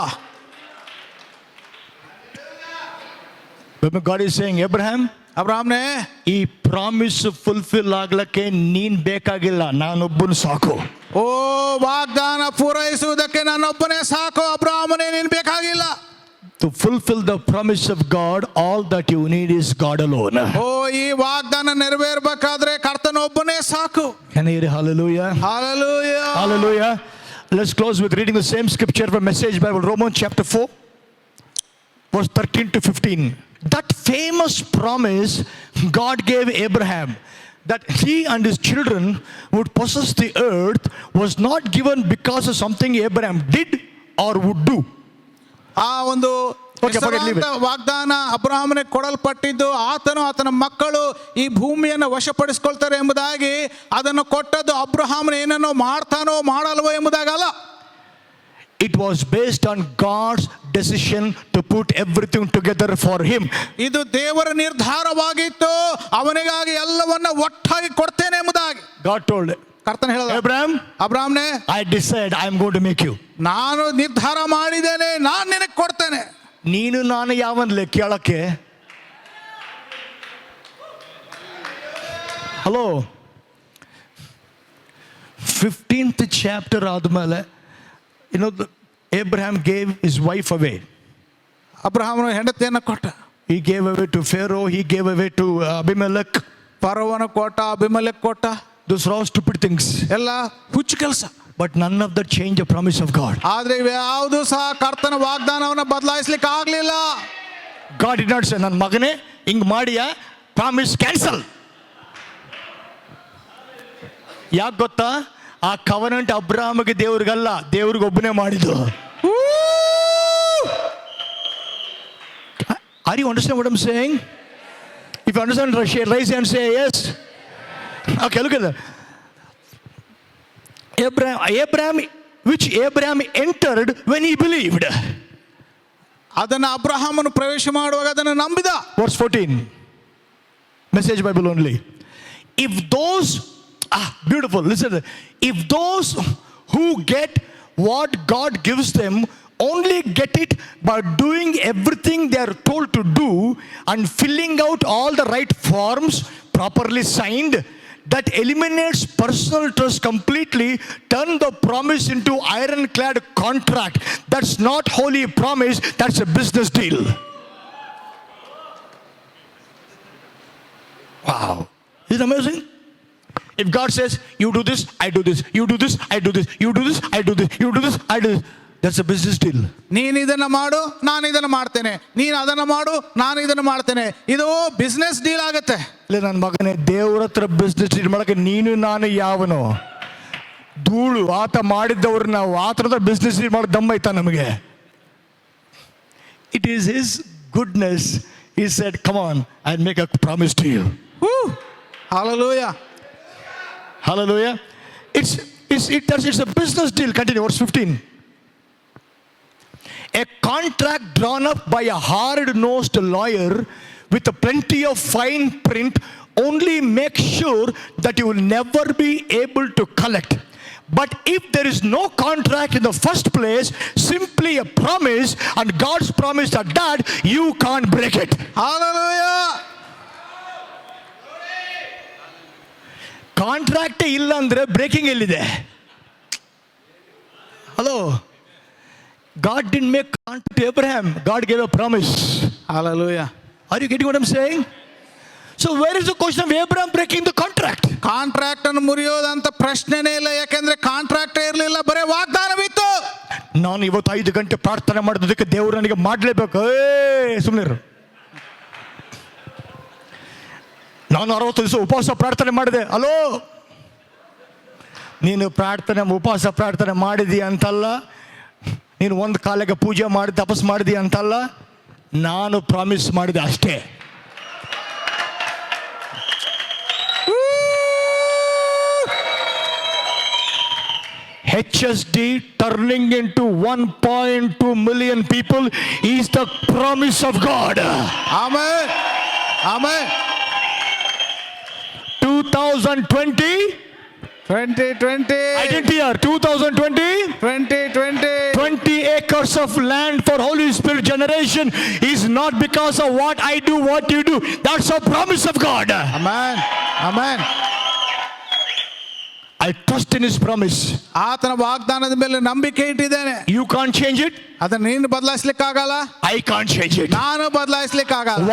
When God is saying, Abraham, ಅಬ್ರಹಾಮ್ನೇ, ಈ ಪ್ರಾಮಿಸ್ ಫುಲ್ಫಿಲ್ ಆಗ್ಲಕ್ಕೆ ನೀನ್ ಬೇಕಾಗಿಲ್ಲ, ನಾನೊಬ್ಬನು ಸಾಕು. ಓ ವಾಗ್ದಾನ ಪೂರೈಸುವುದಕ್ಕೆ ನಾನೊಬ್ಬನೇ ಸಾಕು, ಅಬ್ರಹಾಮನೇ ನೀನು ಬೇಕಾಗಿಲ್ಲ. To fulfill the promise of God, all that you need is God alone. ಓ ಈ ವಾಗ್ದಾನ ನೆರವೇರಬೇಕಾದ್ರೆ ಕರ್ತನೊಬ್ಬನೇ ಸಾಕು. Can you hear hallelujah? Hallelujah. Hallelujah. Let's close with reading the same scripture from Message Bible, Romans chapter 4, verse 13 to 15. That famous promise God gave Abraham, that he and his children would possess the earth, was not given because of something Abraham did or would do. ಆ ಒಂದು Okay, forget, leave it. ವಾಗ್ದಾನ ಅಬ್ರಹಾಮನಿಗೆ ಕೊಡಲ್ಪಟ್ಟಿದ್ದು, ಆತನು ಆತನ ಮಕ್ಕಳು ಈ ಭೂಮಿಯನ್ನು ವಶಪಡಿಸಿಕೊಳ್ತಾರೆ ಎಂಬುದಾಗಿ ಅದನ್ನು ಕೊಟ್ಟದ್ದು ಅಬ್ರಹಾಮನ ಏನನ್ನೋ ಮಾಡ್ತಾನೋ ಮಾಡಲ್ವೋ ಎಂಬುದಾಗಲ್ಲ. It was based on God's decision to put everything together for him. ಇದು ದೇವರ ನಿರ್ಧಾರವಾಗಿತ್ತು, ಅವನಿಗಾಗಿ ಎಲ್ಲವನ್ನ ಒಟ್ಟಾಗಿ ಕೊಡ್ತೇನೆ ಎಂಬುದಾಗಿ. God told ಕರ್ತನ ಹೇಳಿದ, Abraham, ಅಬ್ರಹಾಮನೇ, I decide I am going to make you. ನಾನು ನಿರ್ಧಾರ ಮಾಡಿದ್ದೇನೆ, ನಾನು ನಿನಗೆ ಕೊಡ್ತೇನೆ. ನೀನು ನಾನು ಯಾವನ್ಲೆ ಕೇಳಕ್ಕೆ? ಹಲೋ, 15th chapter ಆದ್ಮೇಲೆ, you know, Abraham gave his wife away. ಅಬ್ರಹಾಮನು ಹೆಂಡತಿಯನ್ನು ಕೊಟ್ಟ. He gave away to Pharaoh, he gave away to Abimelech. ಫರೋವನ ಕೊಟ್ಟ, ಅಬಿಮೆಲೆಕ್ ಕೊಟ್ಟ. Those are all stupid things. ಎಲ್ಲ ಹುಚ್ಚು ಕೆಲಸ. But none of that changed the promise of God. ಆದ್ರೆ ಯಾವುದು ಸಹ ಕರ್ತನ ವಾಗ್ದಾನವನ್ನು ಬದಲಾಯಿಸ್ಲಿಕ್ಕೆ ಆಗ್ಲಿಲ್ಲ. God did not say, ನನ್ನ ಮಗನೇ ಹಿಂಗ್ ಮಾಡಿಯಾ, ಪ್ರಾಮಿಸ್ ಕ್ಯಾನ್ಸಲ್. ಯಾಕೆ ಗೊತ್ತಾ? ಆ ಕವನೆಂಟ್ ಅಬ್ರಾಹ್ಮಗೆ ದೇವ್ರಿಗಲ್ಲ, ದೇವ್ರಿಗೆ ಒಬ್ಬನೇ ಮಾಡಿದ್ದು. Are you understand what I'm saying? If you understand, raise and say yes. Okay, look at that. Abraham, which Abraham entered when he believed. ಅದನ್ನು ಅಬ್ರಹಾಮನು ಪ್ರವೇಶ ಮಾಡುವಾಗ ಅದನ್ನು ನಂಬಿದ. Verse 14, Message Bible only. If those, beautiful, listen. If those who get what God gives them only get it by doing everything they are told to do and filling out all the right forms properly signed, that eliminates personal trust completely, turn the promise into ironclad contract. That's not holy promise, that's a business deal. Wow. Isn't it amazing? If God says, you do this, I do this, you do this, I do this, you do this, I do this, you do this, I do this, that's a business deal. ನೀನು ಇದನ್ನ ಮಾಡು, ನಾನು ಇದನ್ನ ಮಾಡ್ತೇನೆ, ನೀನು ಅದನ್ನ ಮಾಡು, ನಾನು ಇದನ್ನ ಮಾಡ್ತೇನೆ. ಇದು ಬಿಸ್ನೆಸ್ ಡೀಲ್ ಆಗುತ್ತೆ. ಇಲ್ಲ ನನ್ನ ಮಗನೇ, ದೇವ್ರ ಹತ್ರ ಬಿಸ್ನೆಸ್ ಡೀಲ್ ಮಾಡಕ್ಕೆ ನೀನು ನಾನು ಯಾವನು? ಧೂಳು. ಆತ ಮಾಡಿದ್ದವ್ರು ನಾವು ಆತರದ ಬಿಸ್ನೆಸ್ ಡೀಲ್ ಮಾಡೋ ದಮ್ಮ ಐತಾ ನಮಗೆ? It is his goodness. He said, come on, I'll make a promise to you. Hallelujah. Hallelujah. It's a business deal. Continue, verse 15. A contract drawn up by a hard-nosed lawyer with a plenty of fine print only make sure that you will never be able to collect. But if there is no contract in the first place, simply a promise, and God's promise at that, you can't break it. Hallelujah. ಕಾಂಟ್ರಾಕ್ಟೇ ಇಲ್ಲ ಅಂದರೆ breaking ಎಲ್ಲಿದೆ? Hello, God didn't make contract to Abraham. God gave a promise. Hallelujah. Are you getting what I'm saying? So where is the question of Abraham breaking the contract? Contract ಅನ್ನು ಮುರಿಯೋದಂತ ಪ್ರಶ್ನೆನೇ ಇಲ್ಲ, ಯಾಕೆಂದ್ರೆ contract ಇರಲಿಲ್ಲ, ಬರೇ ವಾಗ್ದಾನವಿತ್ತು. ನಾನು ಇವತ್ತು 5 ಗಂಟೆ ಪ್ರಾರ್ಥನೆ ಮಾಡೋದಕ್ಕೆ ದೇವರು ನನಗೆ ಮಾಡಲೇಬೇಕು. ಸುಮ್ಮನೆ ನಾನು 60 ದಿವಸ ಉಪವಾಸ ಪ್ರಾರ್ಥನೆ ಮಾಡಿದೆ. ಅಲೋ, ನೀನು ಪ್ರಾರ್ಥನೆ ಉಪವಾಸ ಪ್ರಾರ್ಥನೆ ಮಾಡಿದಿ ಅಂತಲ್ಲ, ನೀನು ಒಂದು ಕಾಲಿಗೆ ಪೂಜೆ ಮಾಡಿ ತಪಸ್ ಮಾಡಿದಿ ಅಂತಲ್ಲ, ನಾನು ಪ್ರಾಮಿಸ್ ಮಾಡಿದೆ ಅಷ್ಟೇ. HSD turning into 1.2 million people is the promise of God. Amen, amen. 2020 I didn't hear. 2020 20 acres of land for Holy Spirit generation is not because of what I do, what you do. That's a promise of God. Amen, amen. I trust in His promise. ಆತನ ವಾಗ್ದಾನದ ಮೇಲೆ ನಂಬಿಕೆ ಇಟ್ಟಿದ್ದೇನೆ. You can't change it. ಅದನ್ನ ನೀನು ಬದಲಾಯಿಸ್ಲಿಕ್ಕಾಗಲ್ಲ, I can't change it. ನಾನು ಬದಲಾಯಿಸ್ಲಿಕ್ಕಾಗಲ್ಲ.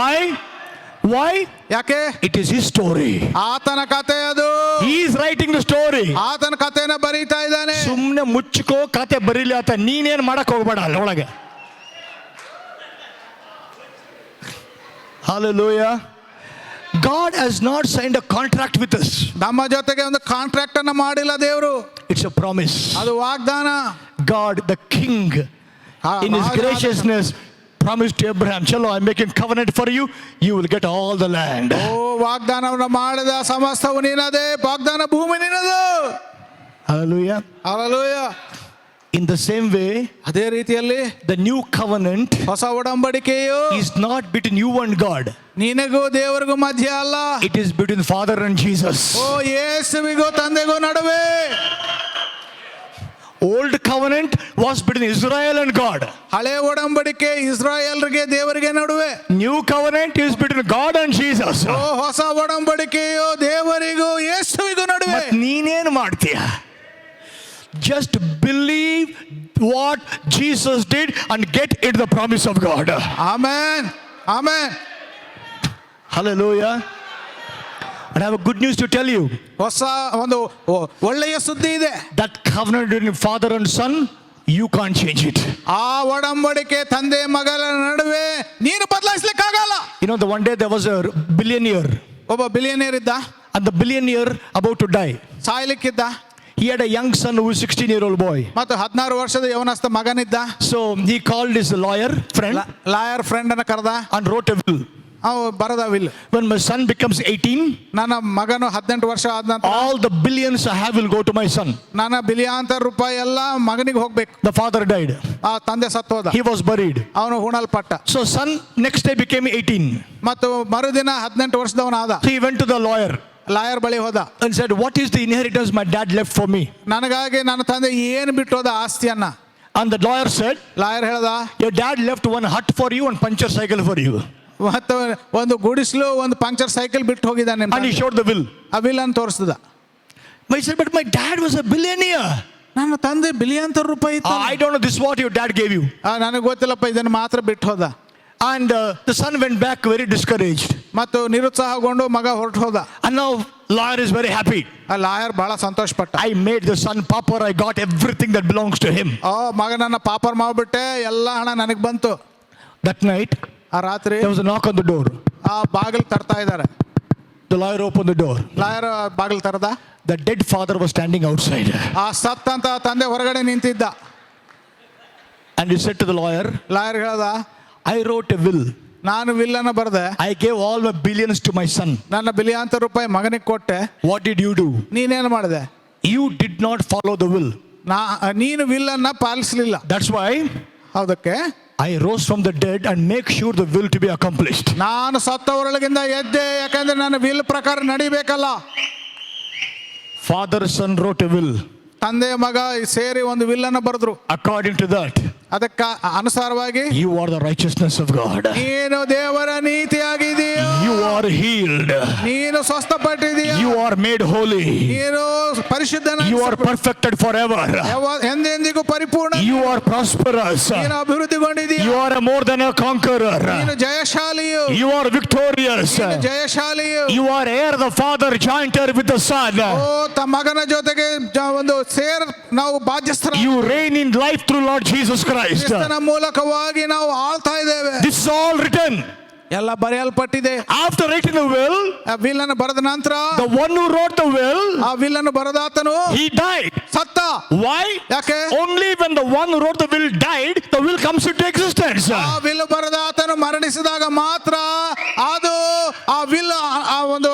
Why? ಯಾಕೆ? It is His story. ಆತನ ಕತೆ ಅದು. He is writing the story. ಆತನ ಕತೆನ ಬರೀತಾ ಇದ್ದಾನೆ. ಸುಮ್ಮನೆ ಮುಚ್ಚಿಕೋ, ಕತೆ ಬರೀಲಿ ಆತ, ನೀನೇನು ಮಾಡಕ್ ಹೋಗ್ಬೇಡ ಅಲ್ಲೊಳಗೆ. Hallelujah. God has not signed a contract with us. ನಮ್ಮ ಜೊತೆಗೆ ಒಂದು ಕಾಂಟ್ರಾಕ್ಟ್ ಅನ್ನ ಮಾಡಿಲ್ಲ ದೇವರು. It's a promise. ಅದು ವಾಗ್ದಾನ. God, the King, in His graciousness, promised to Abraham, "Chalo, I'm making covenant for you. You will get all the land." ಓ, ವಾಗ್ದಾನವನ್ನು ಮಾಡಿದ ಸಮಸ್ತವು ನಿನ್ನದೇ, ವಾಗ್ದಾನ ಭೂಮಿ ನಿನ್ನದು. Hallelujah. Hallelujah. In the same way, ಅದೇ ರೀತಿಯಲ್ಲಿ the new covenant ಹೊಸ ಒಡಂಬಡಿಕೆಯು is not between you and God. ನಿನಗೂ ದೇವರಿಗೂ ಮಧ್ಯ ಅಲ್ಲ. It is between Father and Jesus. ಓ, ಯೇಸುವಿಗೂ ತಂದೆಗೂ ನಡುವೆ. Old covenant was between Israel and God. ಹಳೆ ಒಡಂಬಡಿಕೆ ಇಸ್ರಾಯೇಲ್ರಿಗೆ ದೇವರಿಗೆ ನಡುವೆ. New covenant is between God and Jesus. ಓ, ಹೊಸ ಒಡಂಬಡಿಕೆಯು ದೇವರಿಗೂ ಯೇಸುವಿಗೂ ನಡುವೆ. ನೀನೇನು ಮಾಡ್ತೀಯ? Just believe what Jesus did and get into the promise of God. Amen. Amen. Hallelujah. And I have a good news to tell you. ಹೊಸ ಒಂದು ಒಳ್ಳೆಯ ಸುದ್ದಿ ಇದೆ. That covenant between father and son, you can't change it. ಆ ಒಡಂಬಡಿಕೆ ತಂದೆ ಮಗಳ ನಡುವೆ ನೀನು ಬದಲಾಯಿಸಲಿಕ್ಕಾಗಲ್ಲ. You know, the one day there was a billionaire. ಒಬ್ಬ ಬಿಲಿಯನೇರ್ ಇದ್ದ. And the billionaire about to die. ಸಾಯಲಿಕ್ಕಿದ್ದ. He had a young son who was 16-year-old boy. ಮತ್ತು 16 ವರ್ಷದ ಯವನಸ್ಥ ಮಗನಿದ್ದ. So he called his lawyer friend. Lawyer friend ಅನ್ನ ಕರೆದ. And wrote a will. ಬರದ will. When my son becomes 18, ನನ್ನ ಮಗನು 18 ವರ್ಷ ಆದ ನಂತರ all the billions I have will go to my son. ನನ್ನ ಬಿಲಿಯಾಂತರ ರೂಪಾಯಿ ಎಲ್ಲ ಮಗನಿಗೆ ಹೋಗ್ಬೇಕು. The father died. ಆ ತಂದೆ ಸತ್ತೋದ. He was buried. ಅವನು ಹೂಣಲ್ಪಟ್ಟ. So son next day became 18. ಮತ್ತು ಮರುದಿನ 18 ವರ್ಷದವನಾದ. So he went to the lawyer. Lawyer ಬಳಿ ಹೋದ. And said, "What is the inheritance my dad left for me?" ನನಗಾಗಿ ನನ್ನ ತಂದೆ ಏನು ಬಿಟ್ಟು ಹೋದ ಆಸ್ತಿಯನ್ನ. And the lawyer said, lawyer ಹೇಳ್ದ, "Your dad left one hut for you and puncture cycle for you." ಮತ್ತು ಒಂದು ಗುಡಿಸ್ಲು ಒಂದು ಪಂಕ್ಚರ್ ಸೈಕಲ್ ಬಿಟ್ಟು ಹೋಗಿದ್ದಾನೆ. And he showed the will. ಆ ವಿಲ್ ಅನ್ನು ತೋರಿಸಿದ. But he said, "But my dad was a billionaire." ನನ್ನ ತಂದೆ ಬಿಲಿಯಂತರ ರೂಪಾಯಿ ಇತ್ತು. I don't know, this is what your dad gave you. ನನಗೆ ಗೊತ್ತಿಲ್ಲಪ್ಪ, ಇದನ್ನು ಮಾತ್ರ ಬಿಟ್ಟು ಹೋದ. And the son went back very discouraged. ಮತ್ತು ನಿರುತ್ಸಾಹಗೊಂಡು ಮಗ ಹೊರಟು ಹೋದ. And now lawyer is very happy. ಆ ಲಾಯರ್ ಬಹಳ ಸಂತೋಷ ಪಟ್ಟ. I made the son pauper. I got everything that belongs to him. ಮಗನನ್ನ ಪಾಪರ್ ಮಾಡ್ಬಿಟ್ಟೆ, ಎಲ್ಲ ಹಣ ನನಗೆ ಬಂತು. That night, ಆ ರಾತ್ರಿ there was a knock on the door. ಆ ಬಾಗಿಲು ತರ್ತಾ ಇದ್ದಾರೆ. The lawyer opened the door. Lawyer ಬಾಗಿಲು ತರದ. The dead father was standing outside. ಆ ಸತ್ತಂತ ತಂದೆ ಹೊರಗಡೆ ನಿಂತಿದ್ದ. And he said to the lawyer, lawyer ಹೇಳ್ದ, "I wrote a will. ನಾನು ವಿಲ್ ಅನ್ನ ಬರ್ದೆ. I gave all my billions to my son. ನನ್ನ ಬಿಲಿಯಂತರ ರೂಪಾಯಿ ಮಗನಿಗೆ ಕೊಟ್ಟೆ. What did you do?" ನೀನೇನು ಮಾಡಿದೆ? "You did not follow the will." ನೀನು ವಿಲ್ ಅನ್ನ ಪಾಲಿಸಲಿಲ್ಲ. That's why ಅದಕ್ಕೆ I rose from the dead and make sure the will to be accomplished. ನಾನು ಸತ್ತವರೊಳಗಿಂದ ಎದ್ದೆ, ಯಾಕಂದ್ರೆ ನನ್ನ ವಿಲ್ ಪ್ರಕಾರ ನಡಿಬೇಕಲ್ಲ. Father, son wrote a will. ತಂದೆ ಮಗ ಸೇರಿ ಒಂದು ವಿಲ್ ಅನ್ನು ಬರೆದ್ರು. According to that, ಅದಕ್ಕ ಅನುಸಾರವಾಗಿ you are the righteousness of God. ನೀನು ದೇವರ ನೀತಿಯಾಗಿದೀಯೋ, You are healed. ನೀನು ಸ್ವಸ್ಥಪಟ್ಟಿದೀಯೋ, You are made holy. ನೀನು ಪರಿಶುದ್ಧನ, You are perfected forever. ಎಂದೆಂದಿಗೂ ಪರಿಪೂರ್ಣ, You are prosperous. ನೀನು ಅಭಿವೃದ್ಧಿಗೊಂಡಿದೀಯ, You are more than a conqueror. ನೀನು ಜಯಶಾಲಿಯು, You are victorious. ನೀನು ಜಯಶಾಲಿಯು. You are heir the Father, joint heir with the Son. ಓ ಮಗನ ಜೊತೆಗೆ ಒಂದು ನಾವು ಬಾಧ್ಯಸ್ಥರ. You reign in life through Lord Jesus Christ. ಕ್ರಿಸ್ತನ ಮೂಲಕವಾಗಿ ನಾವು ಆಳ್ತಾ ಇದ್ದೇವೆ. This is all written. ಎಲ್ಲ ಬರೆಯಲ್ಪಟ್ಟಿದೆ. After writing the will, ಆ ವಿಲ್ ಅನ್ನು ಬರೆದ ನಂತರ the one who wrote the will, ಆ ವಿಲ್ ಅನ್ನು ಬರೆದಾತನು he died. ಸತ್ತ. Why? ಯಾಕೆ? Only when the one who wrote the will died, the will comes into existence. ಆ ವಿಲ್ ಬರೆದಾತನು ಮರಣಿಸಿದಾಗ ಮಾತ್ರ ಅದು ಆ ವಿಲ್ ಆ ಒಂದು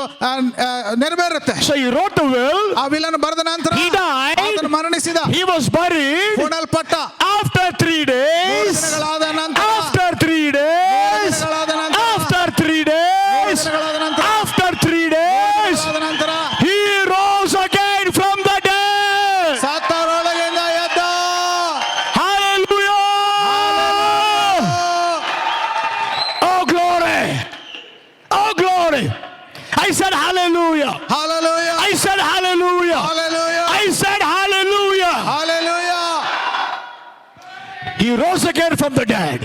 ನೆರವೇರುತ್ತೆ. So he wrote the will, ಆ ವಿಲ್ ಅನ್ನು ಬರೆದ ನಂತರ he died, ಆತನು ಮರಣಿಸಿದ, he was buried, ಹೂಣಲ್ಪಟ್ಟ. after 3 days, ದಿನಗಳಾದ ನಂತರ, after 3 days, ದಿನಗಳಾದ ನಂತರ, after 3 days, ದಿನಗಳಾದ ನಂತರ, after 3 days, ದಿನಗಳಾದ ನಂತರ he rose again from the dead. ಸತ್ತವರೊಳಗಿಂದ ಎದ್ದ. Hallelujah! Oh glory! Oh glory! I said hallelujah! Hallelujah! I said hallelujah! Hallelujah! I said hallelujah! Hallelujah! He rose again from the dead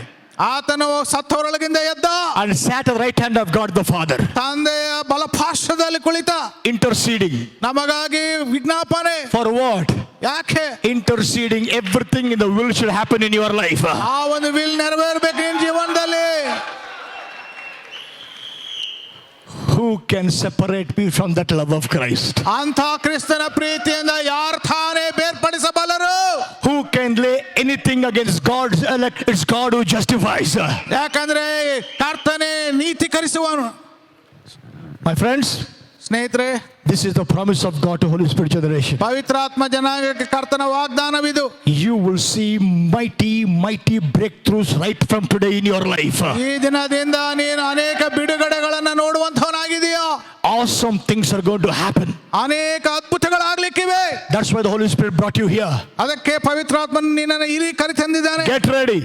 ಆತನು ಸತ್ತವರೊಳಗಿಂದ ಎದ್ದ, and sat at the right hand of God the Father, ತಂದೆಯ ಬಲಪಾರ್ಶ್ವದಲ್ಲಿ ಕುಳಿತ, interceding. ನಮಗಾಗಿ ವಿಜ್ಞಾಪನೆ. For what? ಯಾಕೆ? Interceding. Everything in the will should happen in your life. ಆ ಒಂದು ವಿಲ್ ನೆರವೇರಬೇಕು ನಿನ್ನ ಜೀವನದಲ್ಲಿ. Who can separate me from that love of Christ? ಅಂತ ಕ್ರಿಸ್ತನ ಪ್ರೀತಿಯಿಂದ ಯಾರು ತಾನೇ ಬೇರ್ಪಡಿಸಬಲ್ಲರು? Who can lay anything against God's elect? It's God who justifies. ಯಾಕಂದ್ರೆ ಕರ್ತನೆ ನೀತೀಕರಿಸುವನು. My friends, ಸ್ನೇಹಿತರೆ, this is the promise of God to Holy Spirit generation. ಪವಿತ್ರಾತ್ಮ ಜನಾಂಗಕ್ಕೆ ಕರ್ತನ ವಾಗ್ದಾನವಿದು. You will see mighty breakthroughs right from today in your life. ಈ ದಿನದಿಂದ ನೀನು ಅನೇಕ ಬಿಡುಗಡೆಗಳನ್ನ ನೋಡುವಂತವನಾಗಿದೆಯಾ. Awesome things are going to happen. ಅನೇಕ ಅದ್ಭುತಗಳಾಗ್ಲಿಕ್ಕಿವೆ. That's why the Holy Spirit brought you here. ಅದಕ್ಕೆ ಪವಿತ್ರಾತ್ಮನು ನಿನ್ನನ್ನು ಇಲ್ಲಿ ಕರೆತಂದಿದ್ದಾನೆ. Get ready.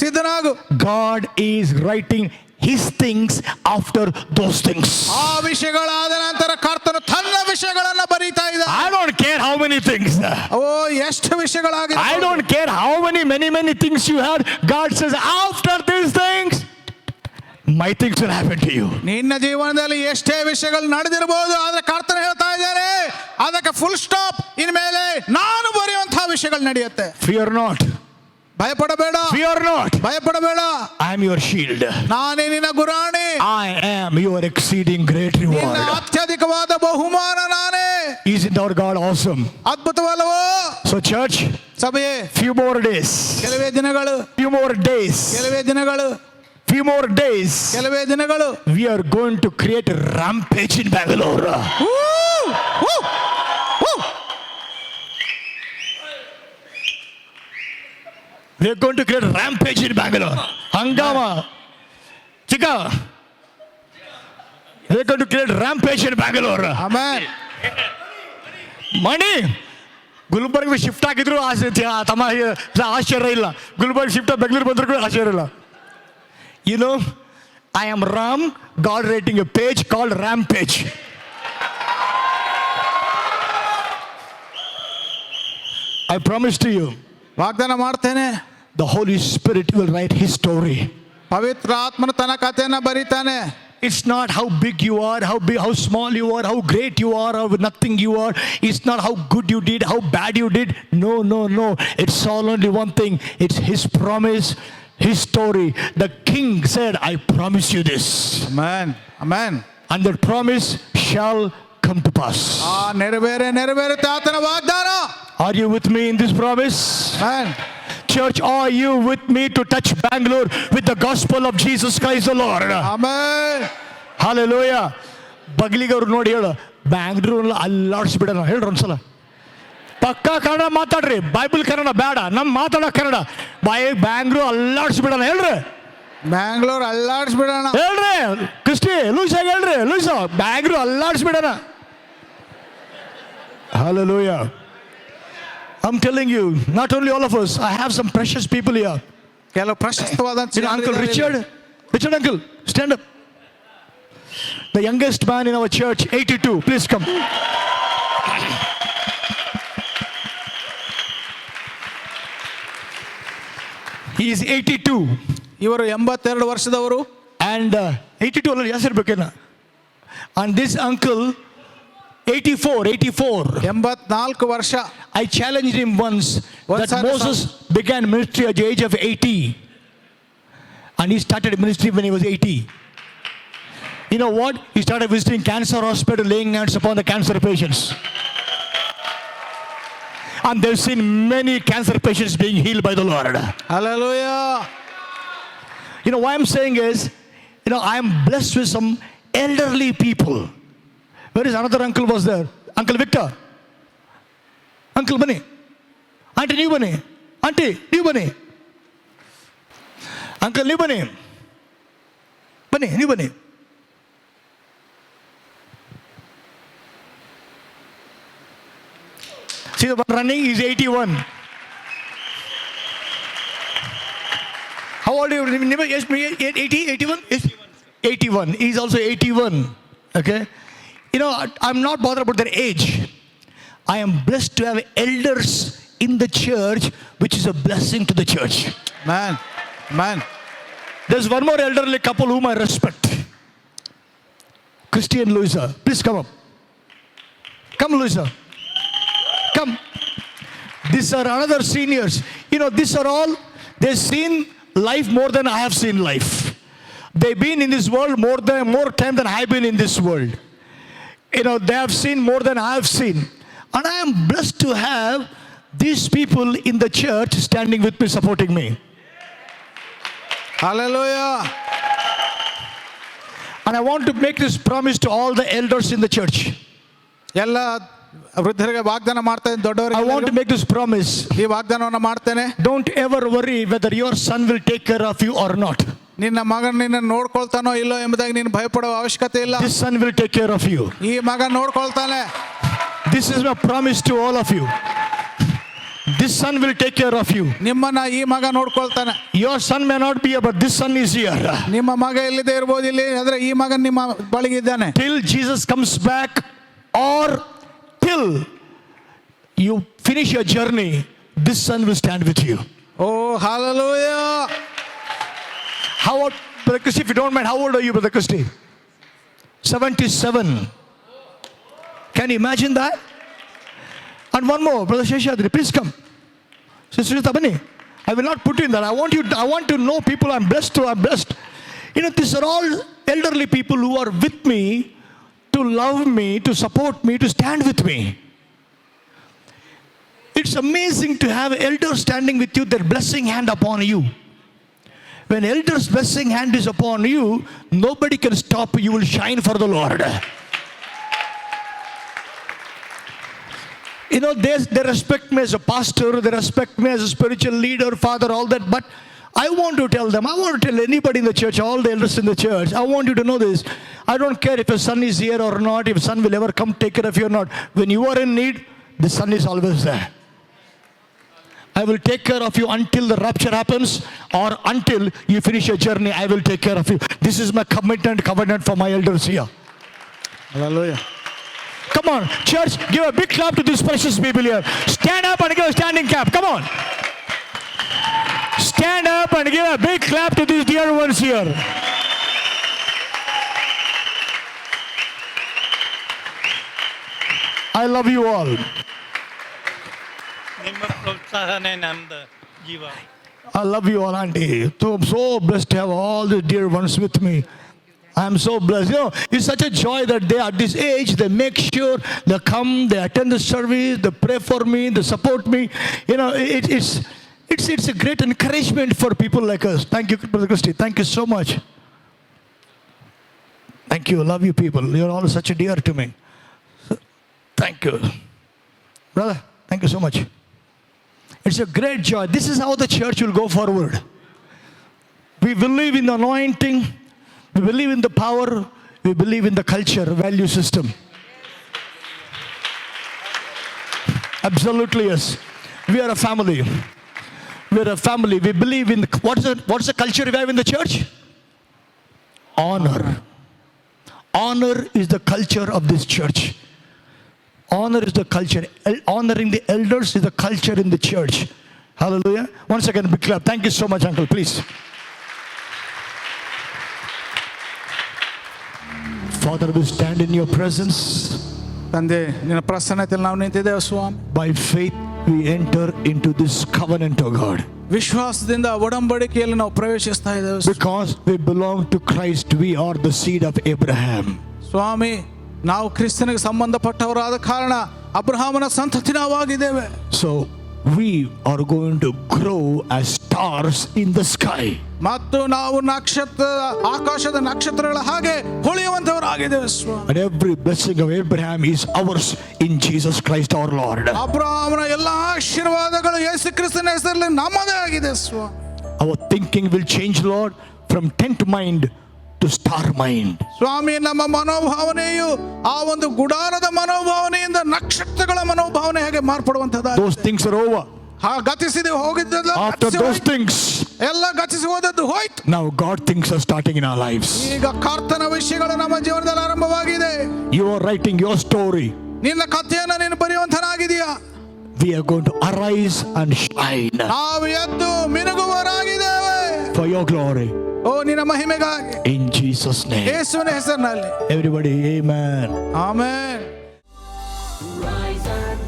ಸಿದ್ಧನಾಗು. God is writing His things after those things. ಆ ವಿಷಯಗಳಾದ ನಂತರ ಕರ್ತನು ತನ್ನ ವಿಷಯಗಳನ್ನ ಬರೀತಾ ಇದ್ದಾನೆ. I don't care how many things. ಓ ಎಷ್ಟು ವಿಷಯಗಳಾಗಿದೆ. I don't care how many things you had. God says after these things my things will happen to you. ನಿನ್ನ ಜೀವನದಲ್ಲಿ ಎಷ್ಟೇ ವಿಷಯಗಳು ನಡೆದಿರಬಹುದು, ಆದ್ರೆ ಕರ್ತನ ಹೇಳ್ತಾ ಇದ್ದಾರೆ ಅದಕ್ಕೆ ಫುಲ್ ಸ್ಟಾಪ್. ಇನ್ಮೇಲೆ ನಾನು ಬರೆಯುವಂತಹ ವಿಷಯಗಳು ನಡೆಯುತ್ತೆ. Fear not. ಭಯಪಡಬೇಡ. Fear not. ಭಯಪಡಬೇಡ. I am your shield. ನಾನೇ ನಿನ್ನ ಗುರಾಣಿ. I am your exceeding great reward. ನಿನ್ನ ಅತ್ಯಧಿಕವಾದ ಬಹುಮಾನ ನಾನೇ. Isn't our God awesome? ಅದ್ಭುತವಲ್ಲವೋ? So church, ಸಭೆಯೇ, few more days. ಕೆಲವೇ ದಿನಗಳು, Few more days. ಕೆಲವೇ ದಿನಗಳು, Few more days. ಕೆಲವೇ ದಿನಗಳು. We are going to create a rampage in Bangalore. We are going to create a rampage in Bangalore. Hangama. Chika. We are going to create a rampage in Bangalore. Amen. Mani Gulbarga shift ಆಗಿದ್ರು ತಮ್ಮ ಆಶ್ಚರ್ಯ ಇಲ್ಲ. Gulbarga shift Bengaluru ಬಂದ್ರು ಆಶ್ಚರ್ಯ ಇಲ್ಲ. You know, I am Ram, God writing a page called Rampage. I promise to you, ವಾಗ್ದಾನ ಮಾಡ್ತೇನೆ, the Holy Spirit will write his story. ಪವಿತ್ರ ಆತ್ಮನು ತನ್ನ ಕಥೆಯನ್ನ ಬರೀತಾನೆ. It's not how big you are, how small you are, how great you are, how nothing you are. It's not how good you did, how bad you did. No. It's all only one thing. It's his promise, his story. The king said, I promise you this. Amen. Amen. And that promise shall come to pass. ಆ ನೆರವೇರುತ್ತೆ ಆತನ ವಾಗ್ದಾನ. Are you with me in this promise? Amen. Church, are you with me to touch Bangalore with the gospel of Jesus Christ the Lord? Amen. Hallelujah. ಬಗ್ಲಿಗವ್ರು ನೋಡಿ ಹೇಳು, ಬ್ಯಾಂಗ್ಳೂರ್ ಅಲ್ಲಾಡ್ಸ್ಬಿಡೋಣ ಹೇಳ್ರಿ ಒಂದ್ಸಲ. ಪಕ್ಕಾ ಕನ್ನಡ ಮಾತಾಡ್ರಿ, Bible Kannada ಬೇಡ, ನಮ್ಮ ಮಾತಾಡೋ ಕನ್ನಡ. ಬ್ಯಾಂಗ್ಳೂರ್ ಅಲ್ಲಾಡ್ಸ್ಬಿಡೋಣ ಹೇಳ್ರಿ, ಬ್ಯಾಂಗ್ಳೂರ್ ಅಲ್ಲಾಡಿಸ್ಬಿಡೋಣ. ಹೇಳ್ರಿ ಕ್ರಿಸ್ಟಿ ಲೂಸಾಗಿ ಹೇಳ್ರಿ, ಲೂಸ Bangalore ಅಲ್ಲಾಡ್ಸ್ಬಿಡೋಣ. Hallelujah. I'm telling you, not only all of us, I have some precious people here. ಕೆಲವು ಪ್ರಶಸ್ತವಾದ Uncle Richard uncle, stand up. The youngest man in our church, 82, please come. He is 82. ಇವರು 82 ವರ್ಷದವರು. And 82 ಅಲ್ಲ ಜಾಸ್ತಿ ಇರ್ಬೇಕೇನ. And this uncle 84 84 ವರ್ಷ. I challenged him once that sorry Moses began ministry at the age of 80 and he started ministry when he was 80. You know what? He started visiting cancer hospital, laying hands upon the cancer patients. And they've seen many cancer patients being healed by the Lord. Hallelujah. You know why I'm saying is, you know, I am blessed with some elderly people. Where is another uncle was there? Uncle Victor. Uncle Bani. Auntie new Bani. Auntie new Bani. Uncle new Bani. Bani new Bani. See the one running, he's 81. How old are you? Yes, 80, 81? 81. He's also 81. Okay? You know, I'm not bothered about their age. I am blessed to have elders in the church, which is a blessing to the church. Man. There's one more elderly couple whom I respect. Christy and Louisa. Please come up. Come, Louisa. Come. These are another seniors. You know, these are all, they've seen life more than I have seen life. They've been in this world more time than I've been in this world. You know, they have seen more than I have seen. And I am blessed to have these people in the church standing with me, supporting me. Hallelujah. And I want to make this promise to all the elders in the church. ಎಲ್ಲ ವೃದ್ಧರಿಗೆ ವಾಗ್ದಾನ ಮಾಡ್ತೇನೆ, I ದೊಡ್ಡವರಿಗೆ want to make this promise. ಈ ವಾಗ್ದಾನವನ್ನು ಮಾಡ್ತೇನೆ. Don't ever worry whether your son will take care of you or not. ನಿನ್ನ ಮಗನ ನಿನ್ನ ನೋಡ್ಕೊಳ್ತಾನೋ ಇಲ್ಲೋ ಎಂಬುದಾಗಿ ನೀನು ಭಯಪಡುವ ಅವಶ್ಯಕತೆ ಇಲ್ಲ. This son will take care of you. ಈ ಮಗ ನೋಡ್ಕೊಳ್ತಾನೆ. This is my promise to all of you. This son will take care of you. ನಿಮ್ಮನ್ನ ಈ ಮಗ ನೋಡ್ಕೊಳ್ತಾನೆ. Your son may not be here, but this son is here. ನಿಮ್ಮ ಮಗ ಇಲ್ಲದೆ ಇರ್ಬೋದು ಇಲ್ಲಿ, ಆದ್ರೆ ಈ ಮಗ ನಿಮ್ಮ ಬಳಿಗೆ ಇದ್ದಾನೆ. Till Jesus comes back or till you finish your journey, this son will stand with you. Oh, hallelujah. How old, Brother Christy, if you don't mind, how old are you, Brother Christy? 77. Can you imagine that? And one more, Brother Sheshadri, please come. Sister Tabani, I will not put you in that. I want to know people I'm blessed to, I'm blessed. You know, these are all elderly people who are with me, to love me, to support me, to stand with me. It's amazing to have elders standing with you, their blessing hand upon you. When elders' blessing hand is upon you, nobody can stop you. You will shine for the Lord. You know, they respect me as a pastor, they respect me as a spiritual leader, father, all that. But I want to tell them, I want to tell anybody in the church, all the elders in the church, I want you to know this. I don't care if a son is here or not, if son will ever come take care of you or not. When you are in need, the son is always there. I will take care of you until the rapture happens or until you finish your journey. I will take care of you. This is my covenant for my elders here. Hallelujah. Come on, church, give a big clap to these precious people here. Stand up and give a standing clap. Come on. Stand up and give a big clap to these dear ones here. I love you all. ನಿಮ್ಮ ಪ್ರೋತ್ಸಾಹನೇ ನಮ್ದು ಜೀವ. I love you all, Auntie. So I'm so blessed to have all the dear ones with me. I'm so blessed. You know, it's such a joy that they, at this age, they make sure they come, they attend the service, they pray for me, they support me. You know, it's a great encouragement for people like us. Thank you, Brother Christy. Thank you so much. Thank you. Love you people. You're all such a dear to me. Thank you. Brother, thank you so much. It's a great joy. This is how the church will go forward. We believe in the anointing, we believe in the power, we believe in the culture, value system. Absolutely, yes. We are a family. We are a family. We believe in what's the culture we have in the church? Honor. Honor is the culture of this church. Honor is the culture. Honoring the elders is the culture in the church. Hallelujah. Once again, big clap. Thank you so much, Uncle. Please. Father, we stand in your presence. ತಂದೆ ನಿನ್ನ ಪ್ರಸನ್ನತೆಯಲ್ಲಿ ನಾವು ನಿಂತಿದ್ದೇವೆ ಸ್ವಾಮಿ. By faith, we enter into this covenant, oh God. ವಿಶ್ವಾಸದಿಂದ ಒಡಂಬಡಿಕೆಯಲ್ಲಿ ನಾವು ಪ್ರವೇಶಿಸ್ತಾ ಇದ್ದೇವೆ Because we belong to Christ, we are the seed of Abraham. ಸ್ವಾಮಿ. ನಾವು ಕ್ರಿಸ್ತನಿಗೆ ಸಂಬಂಧಪಟ್ಟವರಾದ ಕಾರಣ ಅಬ್ರಹಾಮನ ಸಂತತಿ ನಾವಾಗಿದ್ದೇವೆ. So we are going to grow as stars in the sky. ಮತ್ತು ನಾವು ಆಕಾಶದ ನಕ್ಷತ್ರಗಳ ಹಾಗೆ ಹೊಳೆಯುವಂತವರಾಗಿದ್ದೇವೆ ಸ್ವಾಮಿ. And every blessing of Abraham is ours in Jesus Christ our Lord. ಅಬ್ರಹಾಮನ ಎಲ್ಲಾ ಆಶೀರ್ವಾದಗಳು ಯೇಸು ಕ್ರಿಸ್ತನ ಹೆಸರಲ್ಲಿ ನಮ್ಮದೇ ಆಗಿದೆ ಸ್ವಾಮಿ. Our thinking will change, Lord, from tent mind to star mind. ಸ್ವಾಮಿ, ನಮ್ಮ ಮನೋಭಾವನೆಯು ಆ ಒಂದು ಗುಡಾರದ ಮನೋಭಾವನೆಯಿಂದ ನಕ್ಷತ್ರಗಳ ಮನೋಭಾವನೆ ಹಾಗೆ ಮಾರ್ಪಡುವಂತದ. Those things are over. ಗತಿಸಿದೆ ಹೋಗಿದ್ದೆಲ್ಲ After those things, ಎಲ್ಲ ಗತಿಸಿ ಹೋದದ್ದು ಹೋಯ್ತು. now God things are starting in our lives. ಈಗ ಕರ್ತನ ವಿಷಯಗಳು ನಮ್ಮ ಜೀವನದಲ್ಲಿ ಆರಂಭವಾಗಿದೆ. You are writing your story. ನಿನ್ನ ಕಥೆಯನ್ನು ನೀನು ಬರೆಯುವಂತನಾಗಿದೆಯಾ? We are going to arise and shine ನಾವು ಎದ್ದು ಮಿನುಗುವರಾಗಿದ್ದೇವೆ for your glory. ಓ ನಿನ್ನ ಮಹಿಮೆಗಾಗಿ. In Jesus' name. ಯೇಸುವಿನ ಹೆಸರಿನಲ್ಲಿ. Everybody, amen. Amen. Rise and